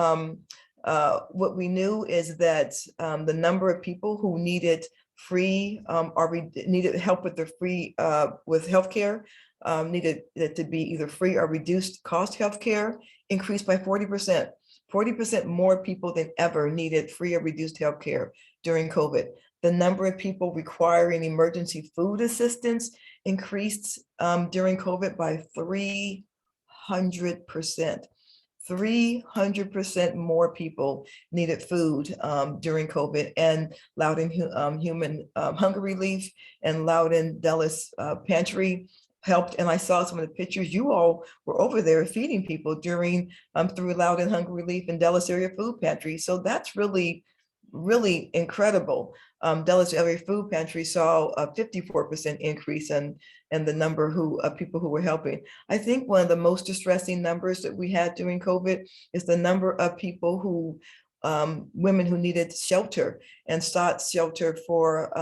B: what we knew is that the number of people who needed free needed help with their free with healthcare, needed it to be either free or reduced cost healthcare, increased by 40%. 40% more people than ever needed free or reduced healthcare during COVID. The number of people requiring emergency food assistance increased during COVID by 300%. 300% more people needed food during COVID, and Loudoun Human Hunger Relief and Loudoun Dulles Pantry helped. And I saw some of the pictures. You all were over there feeding people during through Loudoun Hunger Relief and Dulles Area Food Pantry. So that's really incredible. Dulles Area Food Pantry saw a 54% increase in the number of people who were helping. I think one of the most distressing numbers that we had during COVID is the number of people who, women who needed shelter and sought shelter for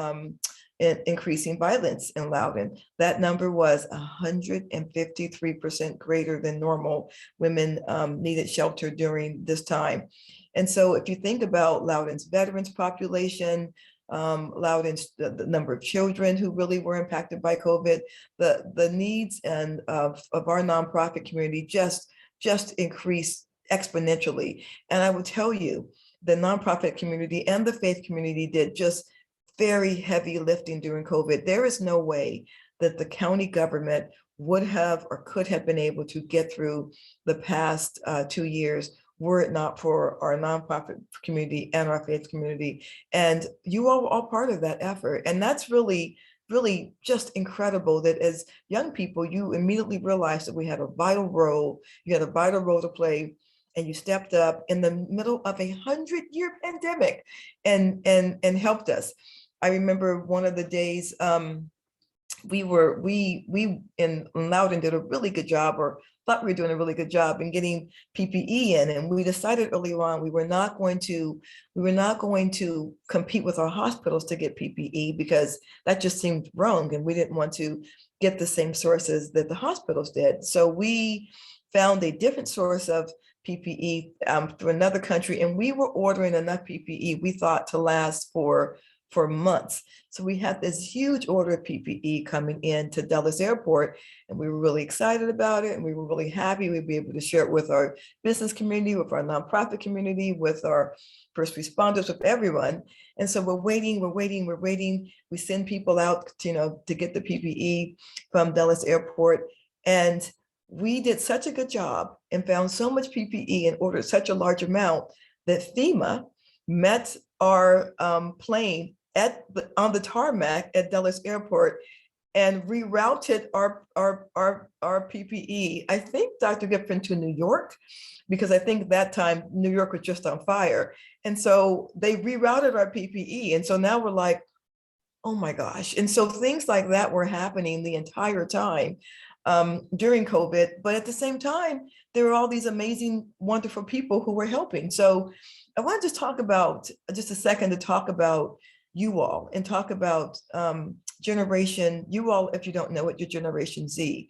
B: increasing violence in Loudoun. That number was 153% greater than normal. Women needed shelter during this time. And so if you think about Loudoun's veterans population, Loudoun's the number of children who really were impacted by COVID, the needs and of our nonprofit community just increased exponentially. And I will tell you, the nonprofit community and the faith community did just very heavy lifting during COVID. There is no way that the county government would have or could have been able to get through the past 2 years were it not for our nonprofit community and our faith community. And you all were all part of that effort. And that's really, really just incredible that as young people, you immediately realized that we had a vital role, you had a vital role to play, and you stepped up in the middle of a 100-year pandemic and helped us. I remember one of the days, we in Loudon did a really good job, or thought we were doing a really good job in getting PPE in, and we decided early on we were not going to compete with our hospitals to get PPE because that just seemed wrong, and we didn't want to get the same sources that the hospitals did. So we found a different source of PPE through another country, and we were ordering enough PPE we thought to last for months. So we had this huge order of PPE coming in to Dulles Airport, and we were really excited about it. And we were really happy we'd be able to share it with our business community, with our nonprofit community, with our first responders, with everyone. And so we're waiting. We send people out, to get the PPE from Dulles Airport. And we did such a good job and found so much PPE and ordered such a large amount that FEMA met our plane on the tarmac at Dulles Airport and rerouted our PPE, I think, Dr. Gipson, to New York, because I think that time New York was just on fire. And so they rerouted our PPE. And so now we're like, oh my gosh. And so things like that were happening the entire time during COVID. But at the same time, there were all these amazing, wonderful people who were helping. So I want to just talk about, just a second, to talk about you all and talk about generation, you all, if you don't know it, you're Generation Z.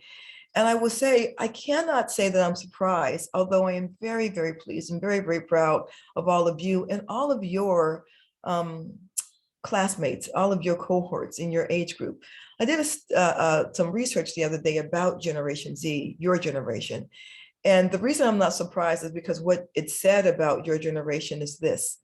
B: And I will say, I cannot say that I'm surprised, although I am very, very pleased and very, very proud of all of you and all of your classmates, all of your cohorts in your age group. I did some research the other day about Generation Z, your generation. And the reason I'm not surprised is because what it said about your generation is this: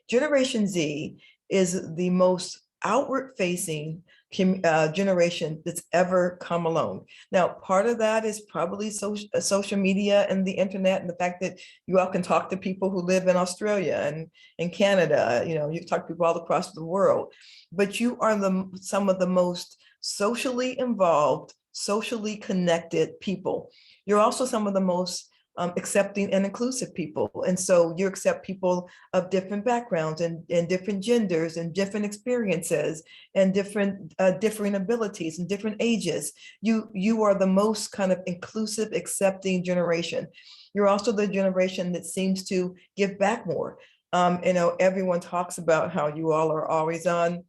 B: Generation Z is the most outward facing generation that's ever come along. Now, part of that is probably social media and the internet, and the fact that you all can talk to people who live in Australia and in Canada. You talk to people all across the world, but you are some of the most socially involved, socially connected people. You're also some of the most accepting and inclusive people. And so you accept people of different backgrounds and different genders and different experiences and different differing abilities and different ages. You are the most kind of inclusive, accepting generation. You're also the generation that seems to give back more. Everyone talks about how you all are always on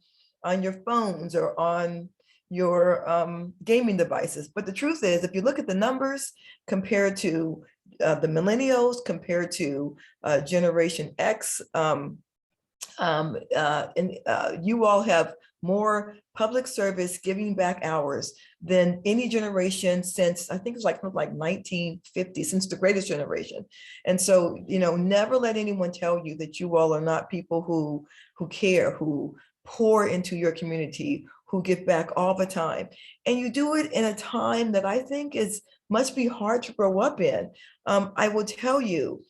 B: your phones or on your gaming devices. But the truth is, if you look at the numbers compared to the millennials, compared to Generation X, you all have more public service giving back hours than any generation since, I think it's like 1950, since the greatest generation. And so, never let anyone tell you that you all are not people who care, who pour into your community, who give back all the time. And you do it in a time that I think must be hard to grow up in. I will tell you,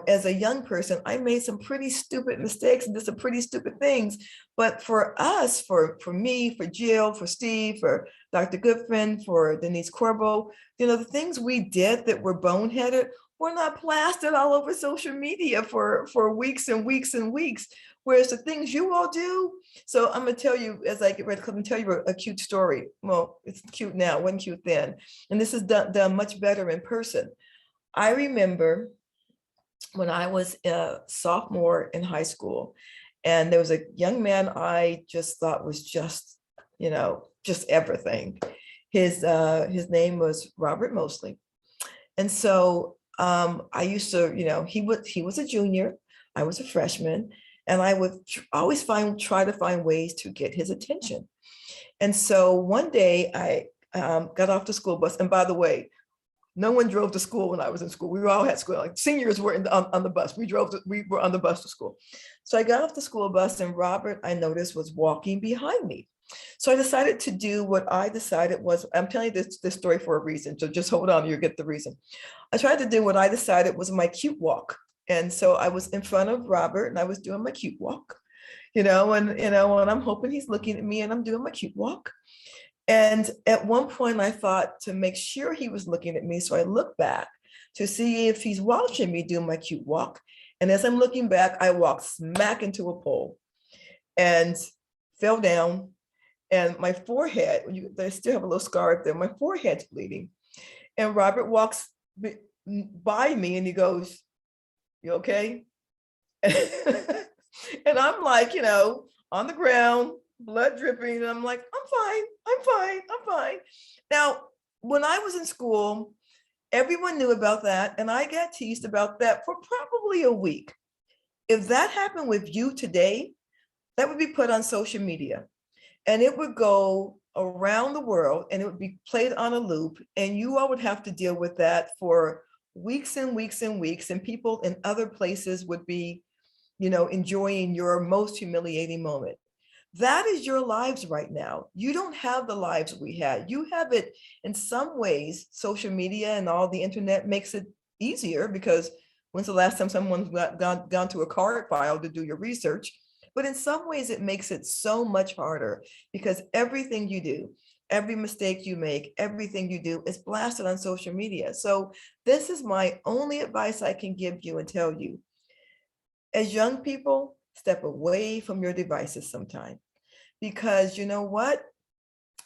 B: as a young person, I made some pretty stupid mistakes and did some pretty stupid things. But for us, for me, for Jill, for Steve, for Dr. Goodfriend, for Denise Corbo, the things we did that were boneheaded were not plastered all over social media for weeks and weeks and weeks. Whereas the things you all do, so I'm gonna tell you, as I get ready to come and tell you a cute story. Well, it's cute now, wasn't cute then. And this is done much better in person. I remember when I was a sophomore in high school, and there was a young man I just thought was just everything. His name was Robert Mosley. And so I used to, he was a junior, I was a freshman, and I would always try to find ways to get his attention. And so one day I got off the school bus, and by the way, no one drove to school when I was in school. We all had school, like seniors were on the bus. We were on the bus to school. So I got off the school bus, and Robert, I noticed, was walking behind me. So I decided to do what I decided was, I'm telling you this story for a reason, so just hold on, you'll get the reason. I tried to do what I decided was my cute walk. And so I was in front of Robert and I was doing my cute walk, and I'm hoping he's looking at me and I'm doing my cute walk. And at one point I thought to make sure he was looking at me. So I looked back to see if he's watching me do my cute walk. And as I'm looking back, I walked smack into a pole and fell down. And my forehead, I still have a little scar up there, my forehead's bleeding. And Robert walks by me and he goes, "You okay?" And I'm like, on the ground, blood dripping. And I'm like, I'm fine. Now, when I was in school, everyone knew about that. And I got teased about that for probably a week. If that happened with you today, that would be put on social media and it would go around the world and it would be played on a loop. And you all would have to deal with that for weeks and weeks and weeks. And people in other places would be, enjoying your most humiliating moment. That is your lives right now. You don't have the lives we had. You have it in some ways. Social media and all the internet makes it easier because when's the last time someone's gone to a card file to do your research? But in some ways it makes it so much harder because everything you do, every mistake you make, everything you do is blasted on social media. So this is my only advice I can give you and tell you. As young people, step away from your devices sometime, because you know what?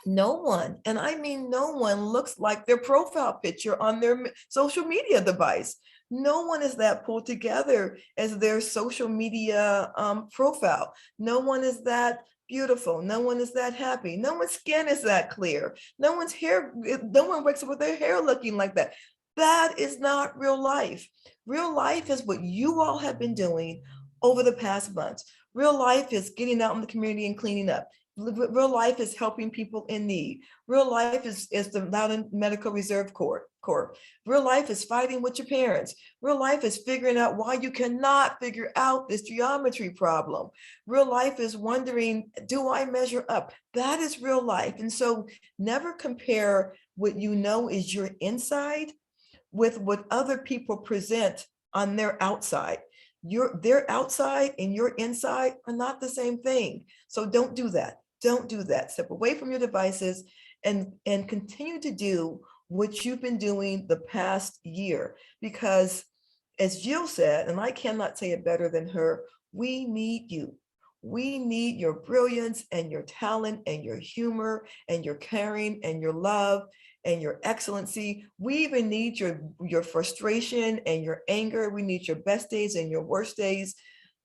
B: No one, and I mean no one, looks like their profile picture on their social media device. No one is that pulled together as their social media profile. No one is that beautiful. No one is that happy. No one's skin is that clear. No one wakes up with their hair looking like that. That is not real life. Real life is what you all have been doing over the past months. Real life is getting out in the community and cleaning up. Real life is helping people in need. Real life is the Loudoun Medical Reserve Corps. Real life is fighting with your parents. Real life is figuring out why you cannot figure out this geometry problem. Real life is wondering, do I measure up? That is real life. And so never compare what you know is your inside with what other people present on their outside. Their outside and your inside are not the same thing. So don't do that. Don't do that. Step away from your devices and continue to do what you've been doing the past year. Because as Jill said, and I cannot say it better than her, we need you. We need your brilliance and your talent and your humor and your caring and your love and your excellency. We even need your frustration and your anger. We need your best days and your worst days.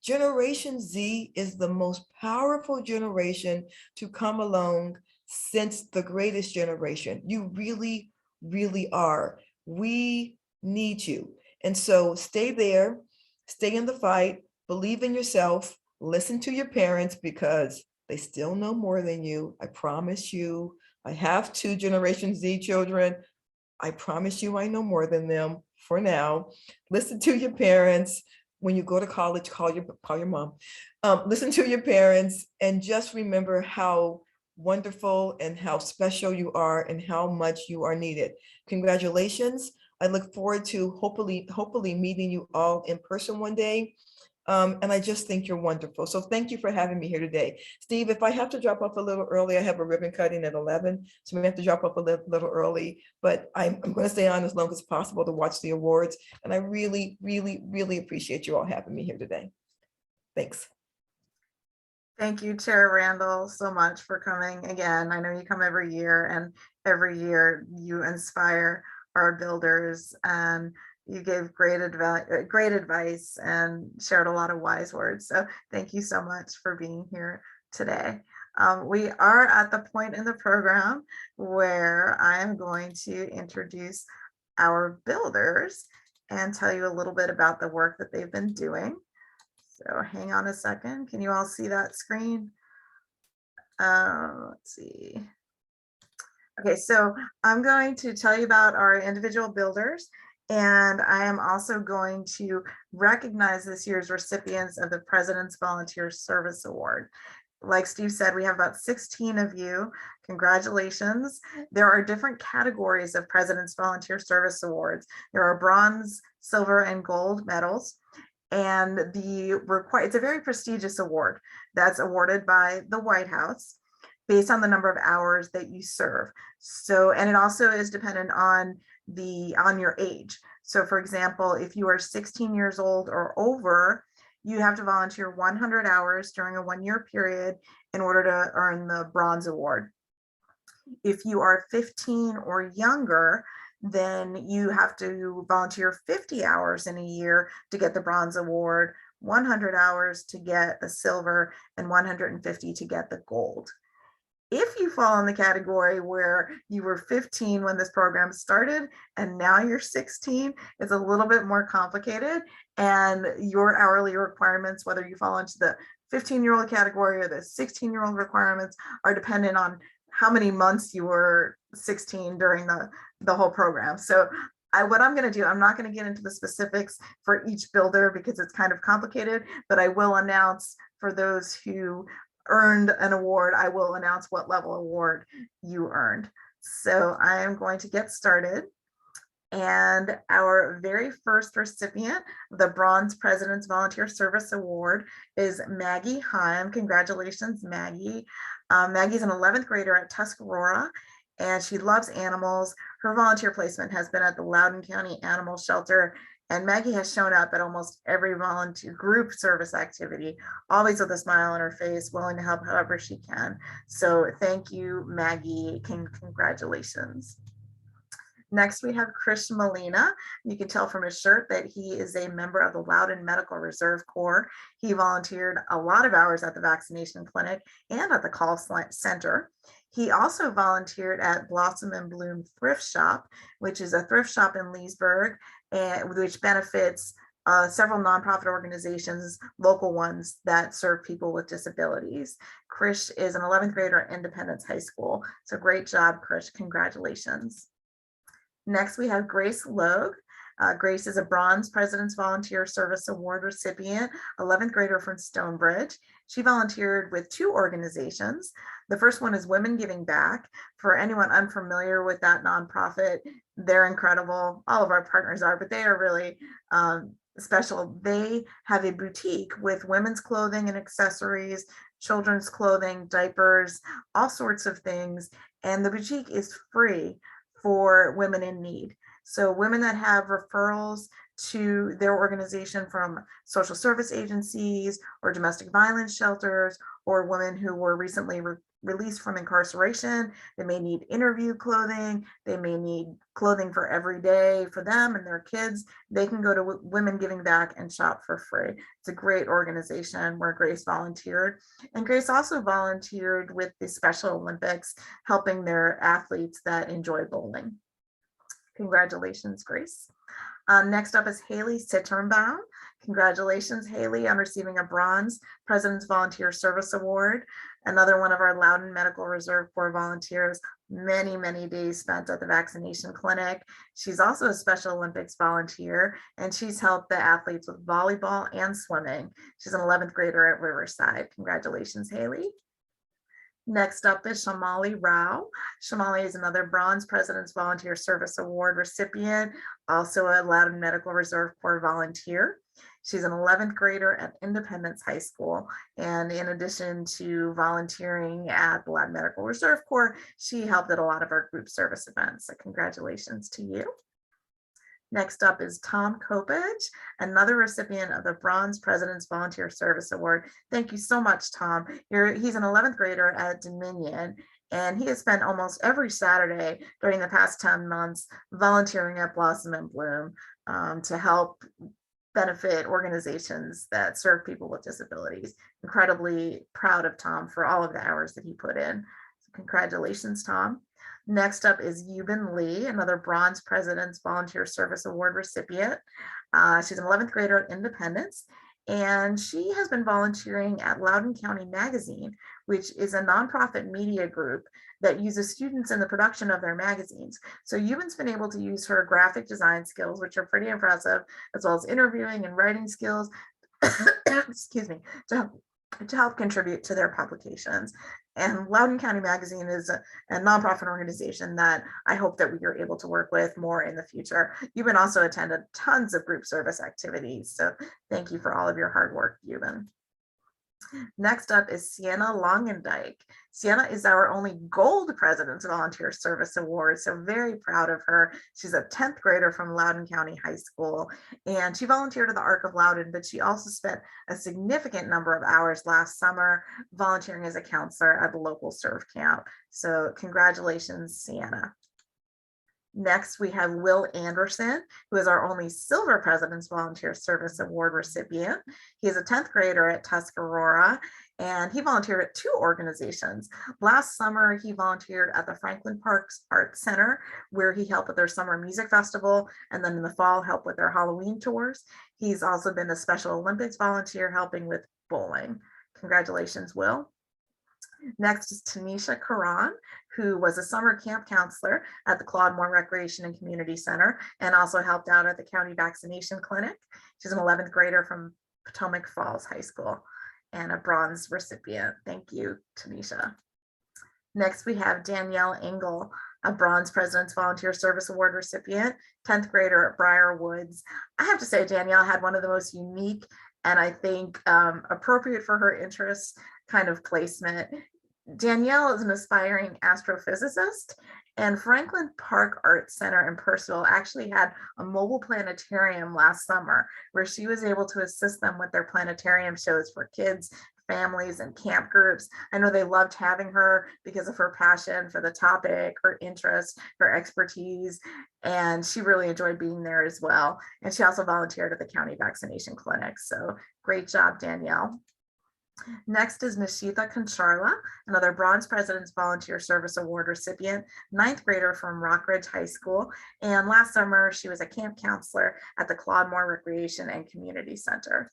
B: Generation Z is the most powerful generation to come along since the greatest generation. You really, really are. We need you. And so stay there, stay in the fight, believe in yourself, listen to your parents because they still know more than you. I promise you. I have 2 Generation Z children. I promise you I know more than them for now. Listen to your parents. When you go to college, call your mom. Listen to your parents and just remember how wonderful and how special you are and how much you are needed. Congratulations. I look forward to hopefully meeting you all in person one day. And I just think you're wonderful. So thank you for having me here today. Steve, if I have to drop off a little early, I have a ribbon cutting at 11, so we have to drop off a little early, but I'm going to stay on as long as possible to watch the awards. And I really, really, really appreciate you all having me here today. Thanks.
C: Thank you, Chair Randall, so much for coming again. I know you come every year, and every year you inspire our builders, and you gave great advice and shared a lot of wise words. So thank you so much for being here today. We are at the point in the program where I am going to introduce our builders and tell you a little bit about the work that they've been doing. So hang on a second. Can you all see that screen? Let's see. Okay, so I'm going to tell you about our individual builders, and I am also going to recognize this year's recipients of the President's Volunteer Service Award. like Steve said, we have about 16 of you. Congratulations. There are different categories of President's Volunteer Service Awards. There are bronze, silver, and gold medals. And it's a very prestigious award that's awarded by the White House based on the number of hours that you serve. So, and it also is dependent on your age. So for example, if you are 16 years old or over, you have to volunteer 100 hours during a 1-year period in order to earn the bronze award. If you are 15 or younger, then you have to volunteer 50 hours in a year to get the bronze award, 100 hours to get the silver, and 150 to get the gold. If you fall in the category where you were 15 when this program started and now you're 16, it's a little bit more complicated, and your hourly requirements, whether you fall into the 15-year-old category or the 16-year-old requirements, are dependent on how many months you were 16 during the whole program. So what I'm going to do, I'm not going to get into the specifics for each builder because it's kind of complicated, but I will announce for those who earned an award, I will announce what level award you earned. So I am going to get started. And our very first recipient of the Bronze President's Volunteer Service Award is Maggie Heim. Congratulations, Maggie. Maggie's an 11th grader at Tuscarora, and she loves animals. Her volunteer placement has been at the Loudoun County Animal Shelter, and Maggie has shown up at almost every volunteer group service activity, always with a smile on her face, willing to help however she can. So thank you, Maggie. Congratulations. Next, we have Chris Molina. You can tell from his shirt that he is a member of the Loudoun Medical Reserve Corps. He volunteered a lot of hours at the vaccination clinic and at the call center. He also volunteered at Blossom and Bloom Thrift Shop, which is a thrift shop in Leesburg, which benefits several nonprofit organizations, local ones that serve people with disabilities. Chris is an 11th grader at Independence High School. So great job, Chris. Congratulations. Next, we have Grace Logue. Grace is a Bronze President's Volunteer Service Award recipient, 11th grader from Stonebridge. She volunteered with 2 organizations. The first one is Women Giving Back. For anyone unfamiliar with that nonprofit, they're incredible. All of our partners are, but they are really special. They have a boutique with women's clothing and accessories, children's clothing, diapers, all sorts of things. And the boutique is free for women in need. So women that have referrals to their organization from social service agencies or domestic violence shelters, or women who were recently released from incarceration, they may need interview clothing, they may need clothing for every day for them and their kids. They can go to Women Giving Back and shop for free. It's a great organization where Grace volunteered. And Grace also volunteered with the Special Olympics, helping their athletes that enjoy bowling. Congratulations, Grace. Next up is Haley Sitterbaum. Congratulations, Haley, on receiving a Bronze President's Volunteer Service Award. Another one of our Loudoun Medical Reserve Corps volunteers, many, many days spent at the vaccination clinic. She's also a Special Olympics volunteer, and she's helped the athletes with volleyball and swimming. She's an 11th grader at Riverside. Congratulations, Haley. Next up is Shamali Rao. Shamali is another Bronze President's Volunteer Service Award recipient, also a Loudoun Medical Reserve Corps volunteer. She's an 11th grader at Independence High School. And in addition to volunteering at the Loudoun Medical Reserve Corps, she helped at a lot of our group service events. So congratulations to you. Next up is Tom Kopich, another recipient of the Bronze President's Volunteer Service Award. Thank you so much, Tom. He's an 11th grader at Dominion, and he has spent almost every Saturday during the past 10 months volunteering at Blossom and Bloom to help benefit organizations that serve people with disabilities. Incredibly proud of Tom for all of the hours that he put in. So congratulations, Tom. Next up is Yuban Lee, another Bronze President's Volunteer Service Award recipient. She's an 11th grader at Independence, and she has been volunteering at Loudoun County Magazine, which is a nonprofit media group that uses students in the production of their magazines. So Yuban's been able to use her graphic design skills, which are pretty impressive, as well as interviewing and writing skills, excuse me, to to help contribute to their publications. And Loudoun County Magazine is a nonprofit organization that I hope that we are able to work with more in the future. Euban also attended tons of group service activities. So thank you for all of your hard work, Euban. Next up is Sienna Longendijk. Sienna is our only gold President's Volunteer Service Award, so very proud of her. She's a 10th grader from Loudoun County High School, and she volunteered at the Arc of Loudoun, but she also spent a significant number of hours last summer volunteering as a counselor at the local surf camp. So congratulations, Sienna. Next, we have Will Anderson, who is our only silver President's Volunteer Service Award recipient. He is a 10th grader at Tuscarora, and he volunteered at 2 organizations. Last summer, he volunteered at the Franklin Parks Arts Center, where he helped with their summer music festival, and then in the fall, helped with their Halloween tours. He's also been a Special Olympics volunteer helping with bowling. Congratulations, Will. Next is Tanisha Karan, who was a summer camp counselor at the Claude Recreation and Community Center and also helped out at the county vaccination clinic. She's an 11th grader from Potomac Falls High School and a bronze recipient. Thank you, Tanisha. Next, we have Danielle Engel, a bronze President's Volunteer Service Award recipient, 10th grader at Briar Woods. I have to say, Danielle had one of the most unique and I think appropriate for her interests kind of placement. Danielle is an aspiring astrophysicist, and Franklin Park Arts Center in Purcell actually had a mobile planetarium last summer where she was able to assist them with their planetarium shows for kids, families, and camp groups. I know they loved having her because of her passion for the topic, her interest, her expertise, and she really enjoyed being there as well. And she also volunteered at the county vaccination clinic. So great job, Danielle. Next is Nishita Kancharla, another bronze President's Volunteer Service Award recipient, 9th grader from Rockridge High School. And last summer, she was a camp counselor at the Claude Recreation and Community Center.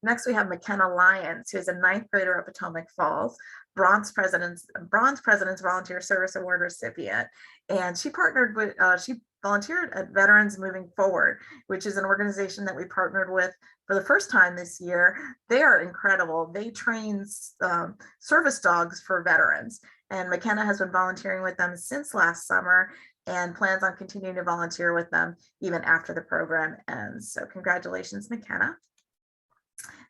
C: Next, we have McKenna Lyons, who is a 9th grader at Potomac Falls, bronze President's Volunteer Service Award recipient. And she partnered with, she volunteered at Veterans Moving Forward, which is an organization that we partnered with for the first time this year. They are incredible. They train service dogs for veterans. And McKenna has been volunteering with them since last summer and plans on continuing to volunteer with them even after the program ends. So congratulations, McKenna.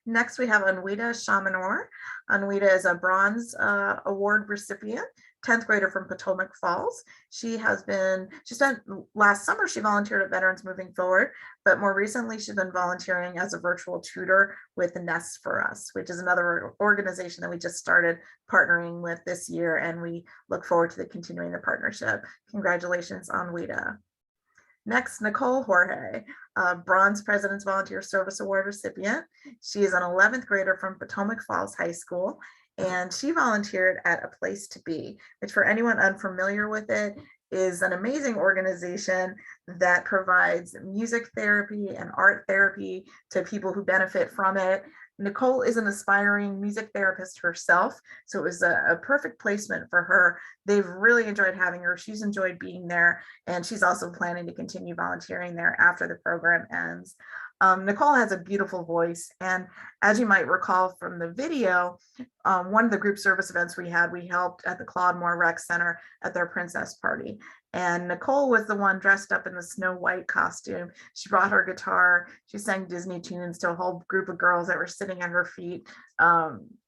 C: Next, we have Anwita Shamanor. Anwita is a bronze award recipient, 10th grader from Potomac Falls. She spent last summer, she volunteered at Veterans Moving Forward, but more recently she's been volunteering as a virtual tutor with Nest for Us, which is another organization that we just started partnering with this year, and we look forward to continuing the partnership. Congratulations, Anwita. Next, Nicole Jorge, bronze President's Volunteer Service Award recipient. She is an 11th grader from Potomac Falls High School, and she volunteered at A Place to Be, which for anyone unfamiliar with it, is an amazing organization that provides music therapy and art therapy to people who benefit from it. Nicole is an aspiring music therapist herself, so it was a perfect placement for her. They've really enjoyed having her. She's enjoyed being there, and she's also planning to continue volunteering there after the program ends. Nicole has a beautiful voice, and as you might recall from the video, one of the group service events we helped at the Claude Rec Center at their princess party. And Nicole was the one dressed up in the Snow White costume. She brought her guitar. She sang Disney tunes to a whole group of girls that were sitting at her feet,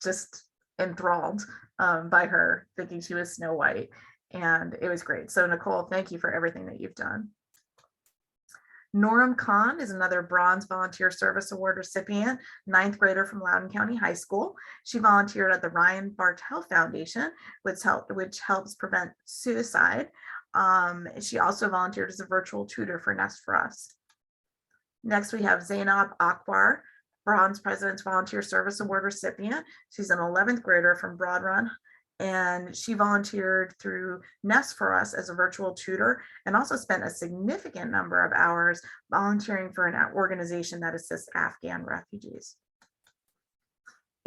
C: just enthralled by her, thinking she was Snow White. And it was great. So Nicole, thank you for everything that you've done. Noram Khan is another bronze Volunteer Service Award recipient, 9th grader from Loudoun County High School. She volunteered at the Ryan Bartel Foundation, which helps prevent suicide. She also volunteered as a virtual tutor for Nest for Us. Next, we have Zainab Akbar, bronze President's Volunteer Service Award recipient. She's an 11th grader from Broad Run, and she volunteered through Nest for Us as a virtual tutor and also spent a significant number of hours volunteering for an organization that assists Afghan refugees.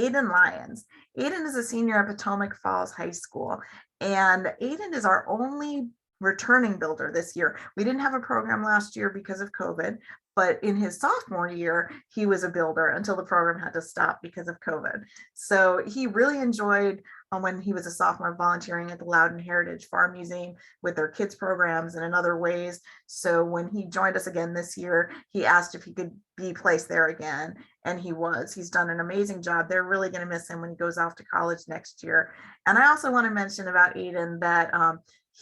C: Aiden Lyons. Aiden is a senior at Potomac Falls High School, and Aiden is our only returning builder this year. We didn't have a program last year because of COVID, but in his sophomore year, he was a builder until the program had to stop because of COVID. So he really enjoyed when he was a sophomore volunteering at the Loudoun Heritage Farm Museum with their kids programs and in other ways. So when he joined us again this year, he asked if he could be placed there again, and he was. He's done an amazing job. They're really going to miss him when he goes off to college next year. And I also want to mention about Aiden that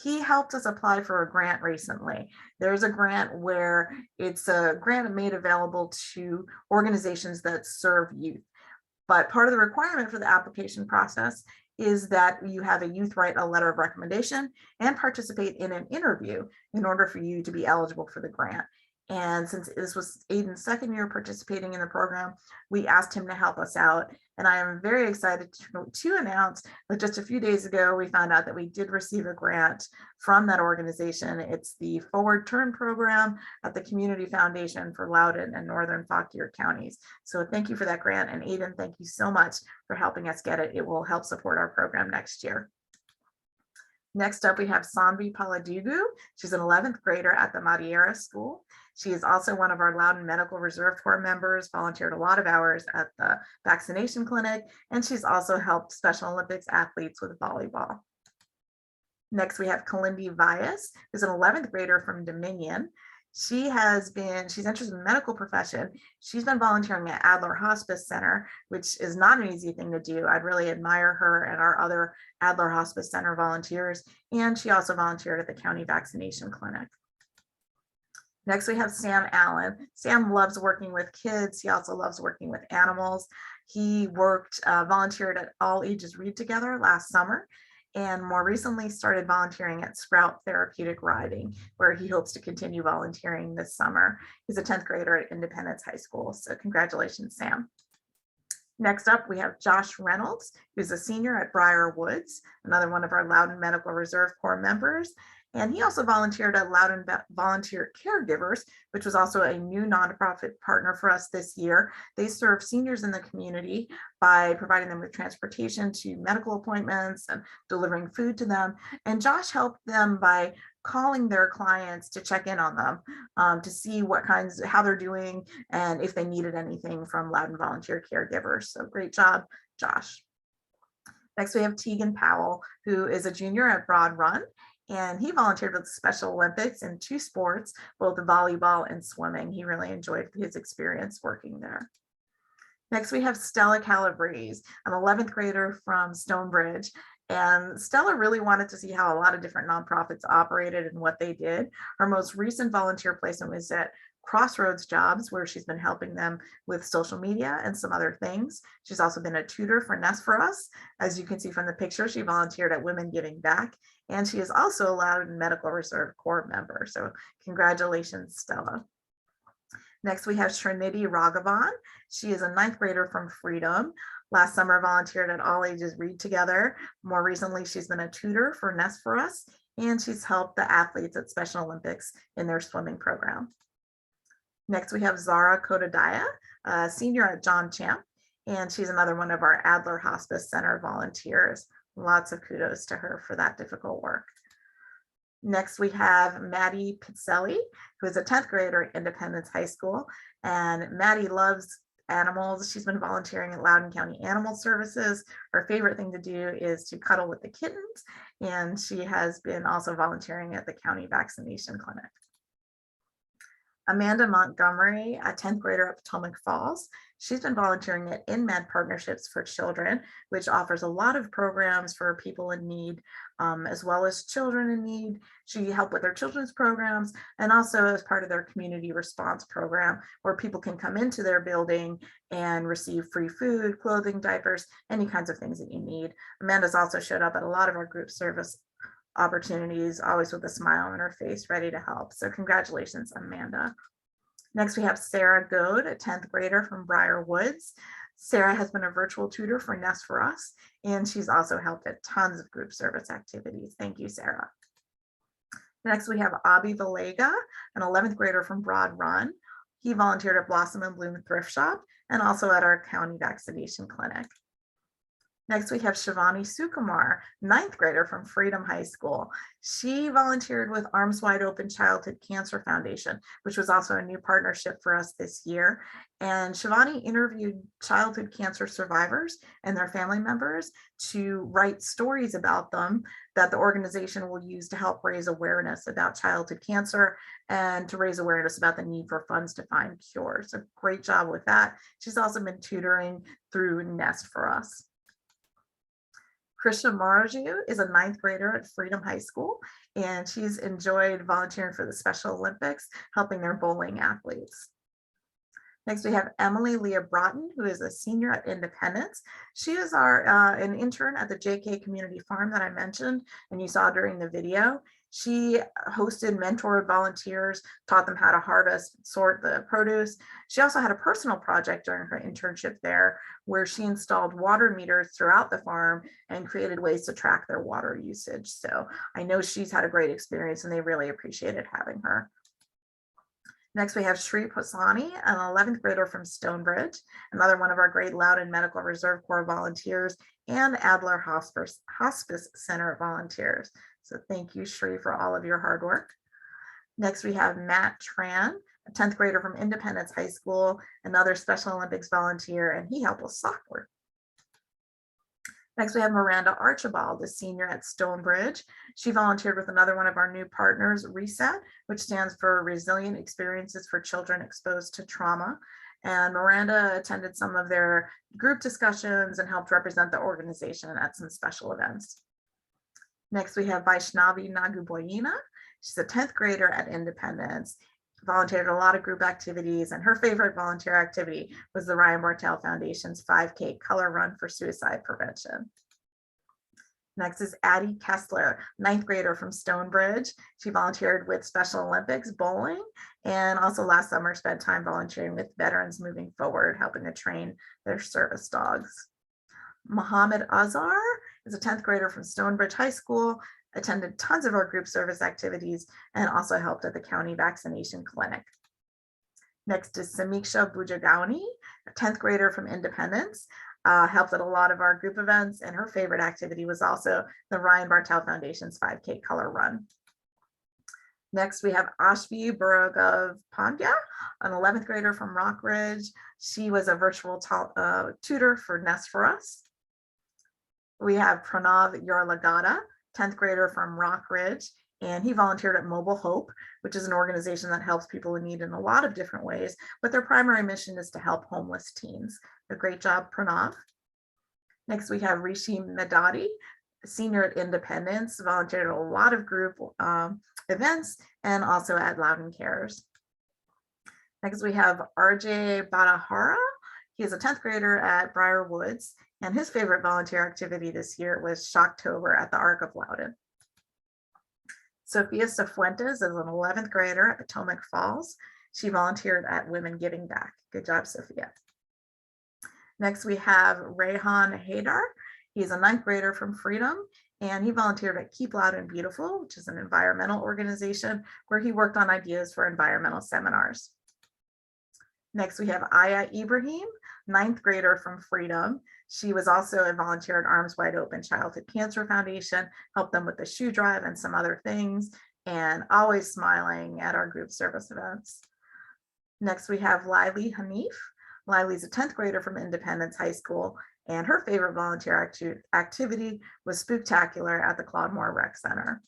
C: he helped us apply for a grant recently. There's a grant where it's a grant made available to organizations that serve youth. But part of the requirement for the application process is that you have a youth write a letter of recommendation and participate in an interview in order for you to be eligible for the grant. And since this was Aiden's second year participating in the program, we asked him to help us out. And I am very excited to announce that just a few days ago, we found out that we did receive a grant from that organization. It's the Forward Turn program at the Community Foundation for Loudoun and Northern Fauquier counties. So thank you for that grant. And Aiden, thank you so much for helping us get it. It will help support our program next year. Next up, we have Sanvi Paladugu. She's an 11th grader at the Madeira School. She is also one of our Loudoun Medical Reserve Corps members, volunteered a lot of hours at the vaccination clinic, and she's also helped Special Olympics athletes with volleyball. Next, we have Kalindi Vyas, who's an 11th grader from Dominion. She's interested in the medical profession. She's been volunteering at Adler Hospice Center, which is not an easy thing to do. I'd really admire her and our other Adler Hospice Center volunteers. And she also volunteered at the county vaccination clinic. Next, we have Sam Allen. Sam loves working with kids. He also loves working with animals. He volunteered at All Ages Read Together last summer, and more recently started volunteering at Sprout Therapeutic Riding, where he hopes to continue volunteering this summer. He's a 10th grader at Independence High School. So congratulations, Sam. Next up, we have Josh Reynolds, who's a senior at Briar Woods, another one of our Loudoun Medical Reserve Corps members. And he also volunteered at Loudoun Volunteer Caregivers, which was also a new nonprofit partner for us this year. They serve seniors in the community by providing them with transportation to medical appointments and delivering food to them. And Josh helped them by calling their clients to check in on them, to see how they're doing and if they needed anything from Loudoun Volunteer Caregivers. So great job, Josh. Next, we have Tegan Powell, who is a junior at Broad Run. And he volunteered with the Special Olympics in 2 sports, both volleyball and swimming. He really enjoyed his experience working there. Next, we have Stella Calabrese, an 11th grader from Stonebridge. And Stella really wanted to see how a lot of different nonprofits operated and what they did. Her most recent volunteer placement was at Crossroads Jobs, where she's been helping them with social media and some other things. She's also been a tutor for Nest for Us. As you can see from the picture, she volunteered at Women Giving Back, and she is also a Loudoun Medical Reserve Corps member. So congratulations, Stella. Next, we have Srinidhi Raghavan. She is a 9th grader from Freedom. Last summer, volunteered at All Ages Read Together. More recently, she's been a tutor for Nest for Us, and she's helped the athletes at Special Olympics in their swimming program. Next, we have Zara Kodadaya, a senior at John Champ, and she's another one of our Adler Hospice Center volunteers. Lots of kudos to her for that difficult work. Next, we have Maddie Pizzelli, who is a 10th grader at Independence High School, and Maddie loves animals. She's been volunteering at Loudoun County Animal Services. Her favorite thing to do is to cuddle with the kittens, and she has been also volunteering at the county vaccination clinic. Amanda Montgomery, a 10th grader at Potomac Falls. She's been volunteering at InMed Partnerships for Children, which offers a lot of programs for people in need, as well as children in need. She helped with their children's programs and also as part of their community response program, where people can come into their building and receive free food, clothing, diapers, any kinds of things that you need. Amanda's also showed up at a lot of our group service opportunities, always with a smile on her face, ready to help. So congratulations, Amanda. Next, we have Sarah Goad, a 10th grader from Briar Woods. Sarah has been a virtual tutor for Nest for Us, and she's also helped at tons of group service activities. Thank you, Sarah. Next, we have Abhi Valega, an 11th grader from Broad Run. He volunteered at Blossom and Bloom Thrift Shop and also at our county vaccination clinic. Next, we have Shivani Sukumar, 9th grader from Freedom High School. She volunteered with Arms Wide Open Childhood Cancer Foundation, which was also a new partnership for us this year. And Shivani interviewed childhood cancer survivors and their family members to write stories about them that the organization will use to help raise awareness about childhood cancer and to raise awareness about the need for funds to find cures. So great job with that. She's also been tutoring through Nest for us. Krishna Maraju is a 9th grader at Freedom High School, and she's enjoyed volunteering for the Special Olympics, helping their bowling athletes. Next, we have Emily Leah Broughton, who is a senior at Independence. She is an intern at the JK Community Farm that I mentioned, and you saw during the video. She hosted, mentored volunteers, taught them how to harvest, sort the produce. She also had a personal project during her internship there where she installed water meters throughout the farm and created ways to track their water usage. So I know she's had a great experience and they really appreciated having her. Next, we have Shri Posani, an 11th grader from Stonebridge, another one of our great Loudoun Medical Reserve Corps volunteers and Adler Hospice Center volunteers. So thank you, Shri, for all of your hard work. Next, we have Matt Tran, a 10th grader from Independence High School, another Special Olympics volunteer, and he helped with soccer. Next, we have Miranda Archibald, a senior at Stonebridge. She volunteered with another one of our new partners, RESET, which stands for Resilient Experiences for Children Exposed to Trauma. And Miranda attended some of their group discussions and helped represent the organization at some special events. Next, we have Vaishnavi Naguboyina. She's a 10th grader at Independence, volunteered a lot of group activities, and her favorite volunteer activity was the Ryan Bartel Foundation's 5K color run for suicide prevention. Next is Addie Kessler, 9th grader from Stonebridge. She volunteered with Special Olympics bowling and also last summer spent time volunteering with Veterans Moving Forward, helping to train their service dogs. Mohammed Azar is a 10th grader from Stonebridge High School, attended tons of our group service activities, and also helped at the county vaccination clinic. Next is Samiksha Bujagowni, a 10th grader from Independence, helped at a lot of our group events, and her favorite activity was also the Ryan Bartel Foundation's 5K color run. Next, we have Ashvi Buragav Pandya, an 11th grader from Rockridge. She was a virtual tutor for Nest for Us. We have Pranav Yarlagada, 10th grader from Rockridge, and he volunteered at Mobile Hope, which is an organization that helps people in need in a lot of different ways, but their primary mission is to help homeless teens. A great job, Pranav. Next, we have Rishi Medadi, senior at Independence, volunteered at a lot of group events and also at Loudoun Cares. Next, we have RJ Badahara. He is a 10th grader at Briar Woods, and his favorite volunteer activity this year was Shocktober at the Ark of Loudoun. Sophia Cifuentes is an 11th grader at Potomac Falls. She volunteered at Women Giving Back. Good job, Sophia. Next, we have Rayhan Haidar. He's a 9th grader from Freedom, and he volunteered at Keep Loudoun Beautiful, which is an environmental organization where he worked on ideas for environmental seminars. Next, we have Aya Ibrahim, 9th grader from Freedom. She was also a volunteer at Arms Wide Open Childhood Cancer Foundation, helped them with the shoe drive and some other things, and always smiling at our group service events. Next, we have Lily Hanif. Lily's a 10th grader from Independence High School, and her favorite volunteer activity was Spooktacular at the Claude Rec Center.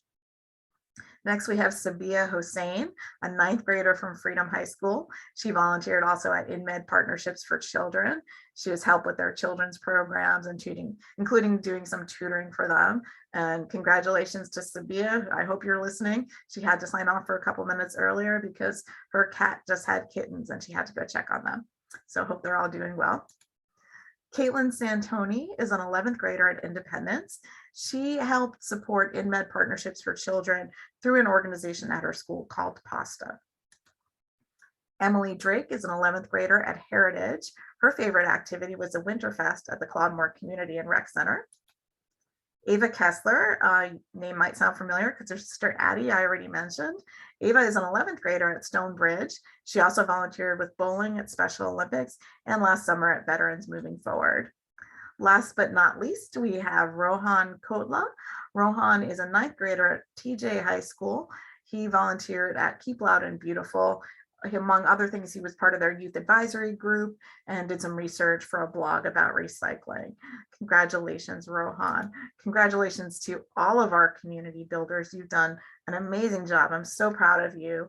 C: Next, we have Sabia Hossein, a 9th grader from Freedom High School. She volunteered also at InMed Partnerships for Children. She was helped with their children's programs and including doing some tutoring for them. And congratulations to Sabia. I hope you're listening. She had to sign off for a couple minutes earlier because her cat just had kittens and she had to go check on them. So I hope they're all doing well. Caitlin Santoni is an 11th grader at Independence. She helped support InMed Partnerships for Children through an organization at her school called PASTA. Emily Drake is an 11th grader at Heritage. Her favorite activity was a Winterfest at the Claude Community and Rec Center. Ava Kessler, name might sound familiar because her sister Addie I already mentioned. Ava is an 11th grader at Stonebridge. She also volunteered with bowling at Special Olympics and last summer at Veterans Moving Forward. Last but not least, we have Rohan Kotla. Rohan is a ninth grader at TJ High School. He volunteered at Keep Loud and Beautiful. Among other things, he was part of their youth advisory group and did some research for a blog about recycling. Congratulations, Rohan. Congratulations to all of our community builders. You've done an amazing job. I'm so proud of you.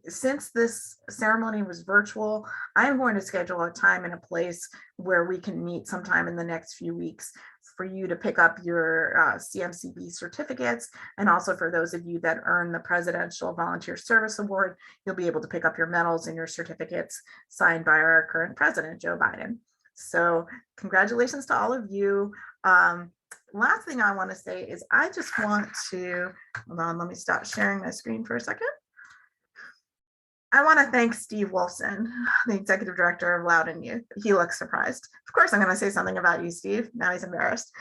C: Since this ceremony was virtual, I am going to schedule a time and a place where we can meet sometime in the next few weeks for you to pick up your CMCB certificates. And also for those of you that earn the Presidential Volunteer Service Award, you'll be able to pick up your medals and your certificates signed by our current president, Joe Biden. So congratulations to all of you. Last thing I want to say is I just want to, hold on, let me stop sharing my screen for a second. I want to thank Steve Wolfson, the executive director of Loud and Youth. He looks surprised. Of course, I'm going to say something about you, Steve. Now he's embarrassed.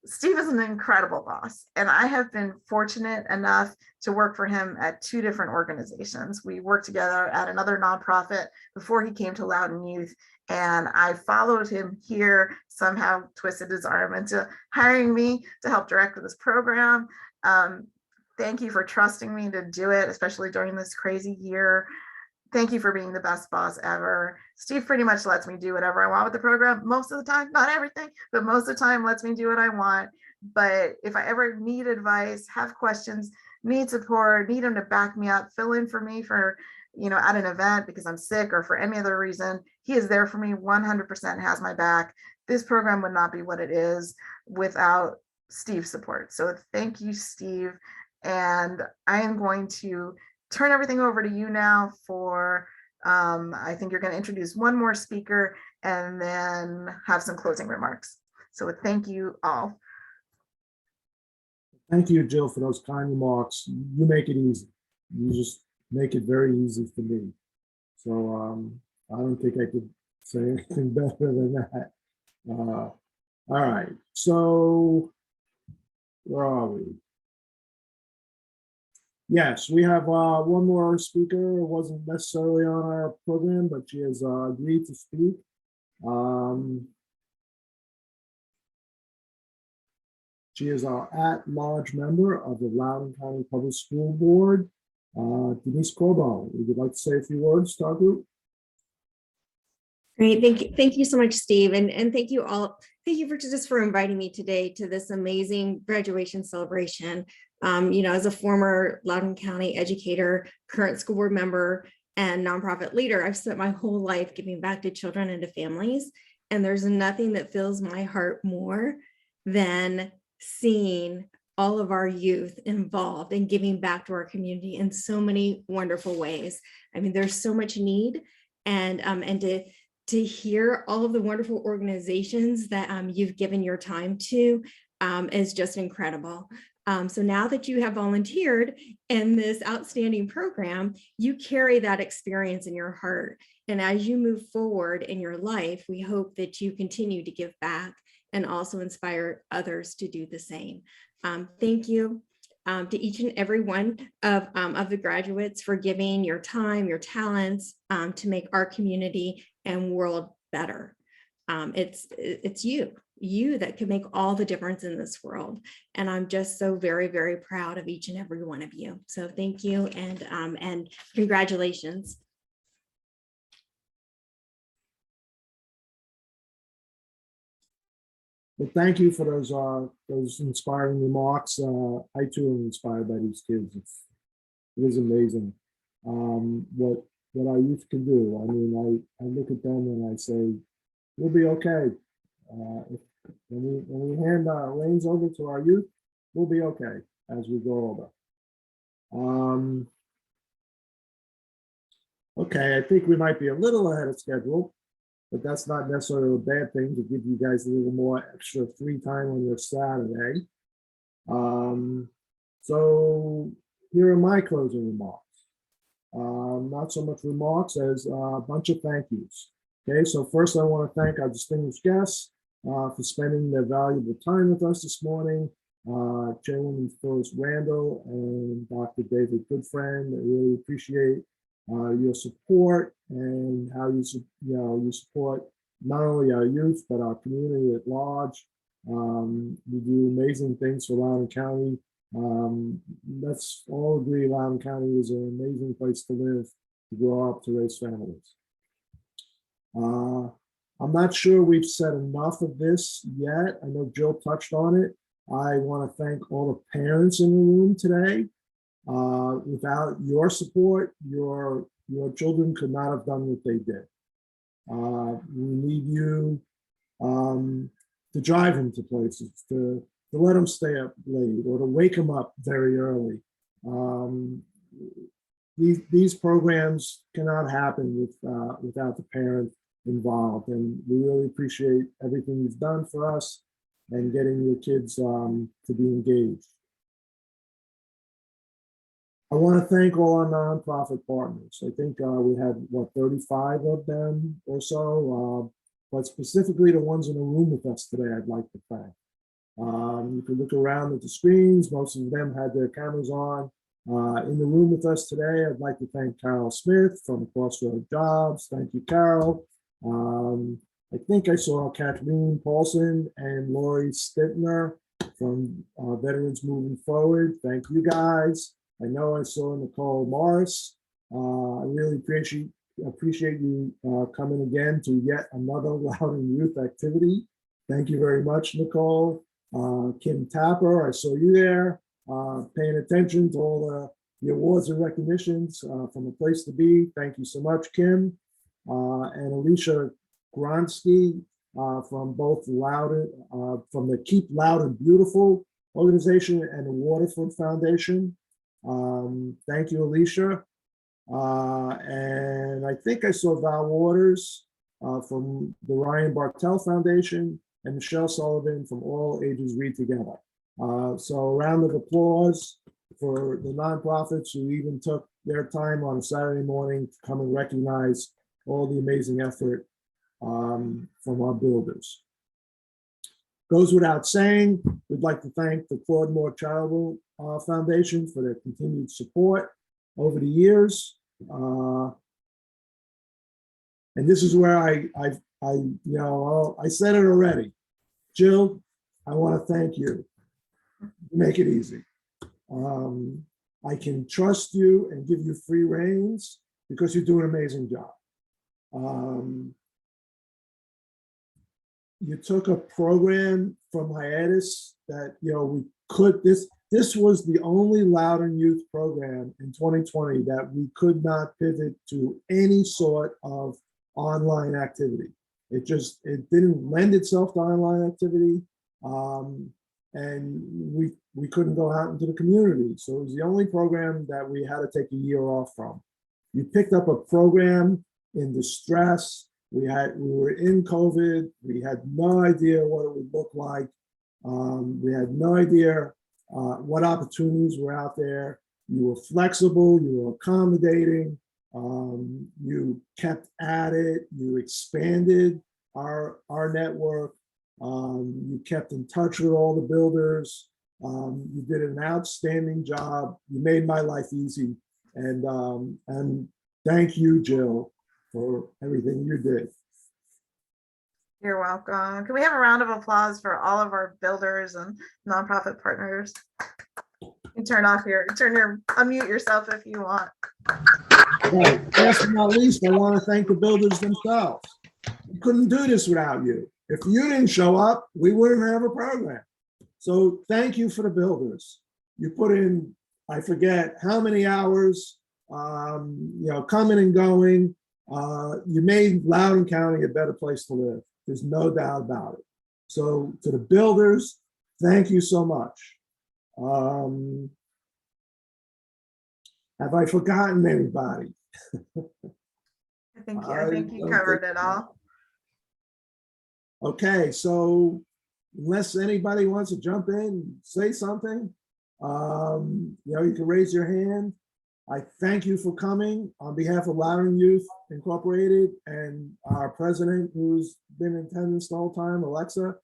C: Steve is an incredible boss, and I have been fortunate enough to work for him at 2 different organizations. We worked together at another nonprofit before he came to Loud and Youth, and I followed him here, somehow twisted his arm into hiring me to help direct this program. Thank you for trusting me to do it, especially during this crazy year. Thank you for being the best boss ever. Steve pretty much lets me do whatever I want with the program most of the time, not everything, but most of the time lets me do what I want. But if I ever need advice, have questions, need support, need him to back me up, fill in for me for, at an event because I'm sick or for any other reason, he is there for me 100%, has my back. This program would not be what it is without Steve's support. So thank you, Steve. And I am going to turn everything over to you now for, I think you're going to introduce one more speaker and then have some closing remarks. So thank you all.
A: Thank you, Jill, for those kind remarks. You make it easy. You just make it very easy for me. So I don't think I could say anything better than that. All right, so where are we? Yes, we have one more speaker. It wasn't necessarily on our program, but she has agreed to speak. She is our at-large member of the Loudoun County Public School Board, Denise Corbo. Would you like to say a few words to our group?
E: Great, thank you so much, Steve, and thank you all. Thank you for inviting me today to this amazing graduation celebration. As a former Loudoun County educator, current school board member, and nonprofit leader, I've spent my whole life giving back to children and to families, and there's nothing that fills my heart more than seeing all of our youth involved and giving back to our community in so many wonderful ways. I mean, there's so much need, and to hear all of the wonderful organizations that you've given your time to is just incredible. So now that you have volunteered in this outstanding program, you carry that experience in your heart. And as you move forward in your life, we hope that you continue to give back and also inspire others to do the same. Thank you to each and every one of the graduates for giving your time, your talents to make our community and world better. It's you that can make all the difference in this world. And I'm just so very, very proud of each and every one of you. So thank you and congratulations.
A: Well, thank you for those inspiring remarks. I too am inspired by these kids. It is amazing what our youth can do. I mean, I look at them and I say, we'll be okay. When we hand reins over to our youth, we'll be okay as we grow older. Okay, I think we might be a little ahead of schedule, but that's not necessarily a bad thing to give you guys a little more extra free time on your Saturday. So here are my closing remarks. Not so much remarks as a bunch of thank yous. Okay, so first I want to thank our distinguished guests for spending their valuable time with us this morning. Chairwoman Phyllis Randall and Dr. David Goodfriend. I really appreciate your support and how you support not only our youth, but our community at large. We do amazing things for Loudoun County. Let's all agree Loudoun County is an amazing place to live, to grow up, to raise families. I'm not sure we've said enough of this yet. I know Jill touched on it. I want to thank all the parents in the room today. Without your support, your children could not have done what they did. We need you to drive them to places, to let them stay up late, or to wake them up very early. These programs cannot happen without the parent involved, and we really appreciate everything you've done for us and getting your kids to be engaged. I want to thank all our nonprofit partners. I think we had, what, 35 of them or so, but specifically the ones in the room with us today, I'd like to thank. You can look around at the screens. Most of them had their cameras on. In the room with us today, I'd like to thank Carol Smith from Crossroad Jobs. Thank you, Carol. I think I saw Kathleen Paulson and Lori Stittner from Veterans Moving Forward. Thank you, guys. I know I saw Nicole Morris. I really appreciate you coming again to yet another Loudoun Youth activity. Thank you very much, Nicole. Kim Tapper, I saw you there, paying attention to all the awards and recognitions from a place to be. Thank you so much, Kim. And Alicia Gronsky from both Loudoun, from the Keep Loudoun Beautiful organization and the Waterford Foundation. Thank you, Alicia. And I think I saw Val Waters from the Ryan Bartell Foundation and Michelle Sullivan from All Ages Read Together. So a round of applause for the nonprofits who even took their time on a Saturday morning to come and recognize all the amazing effort from our builders. Goes without saying, we'd like to thank the Claude Moore Charitable Foundation for their continued support over the years. And this is where I said it already. Jill, I want to thank you. Make it easy. I can trust you and give you free reins because you do an amazing job. You took a program from hiatus that, we could, this was the only Loudoun Youth program in 2020 that we could not pivot to any sort of online activity. It didn't lend itself to online activity. And we couldn't go out into the community. So it was the only program that we had to take a year off from. You picked up a program in distress. We were in COVID. We had no idea what it would look like. We had no idea what opportunities were out there. You were flexible, you were accommodating, you kept at it, you expanded our network, you kept in touch with all the builders. You did an outstanding job. You made my life easy. And thank you, Jill, for everything you did.
C: You're welcome. Can we have a round of applause for all of our builders and nonprofit partners? You can unmute yourself if you want.
A: Right. Last but not least, I want to thank the builders themselves. We couldn't do this without you. If you didn't show up, we wouldn't have a program. So thank you for the builders. You put in, I forget how many hours, coming and going. You made Loudoun County a better place to live. There's no doubt about it. So to the builders, thank you so much. Have I forgotten anybody?
C: I think you covered it all.
A: Okay, so unless anybody wants to jump in, say something, you can raise your hand. I thank you for coming on behalf of Loudoun Youth Incorporated and our president, who's been in attendance the whole time, Alexa,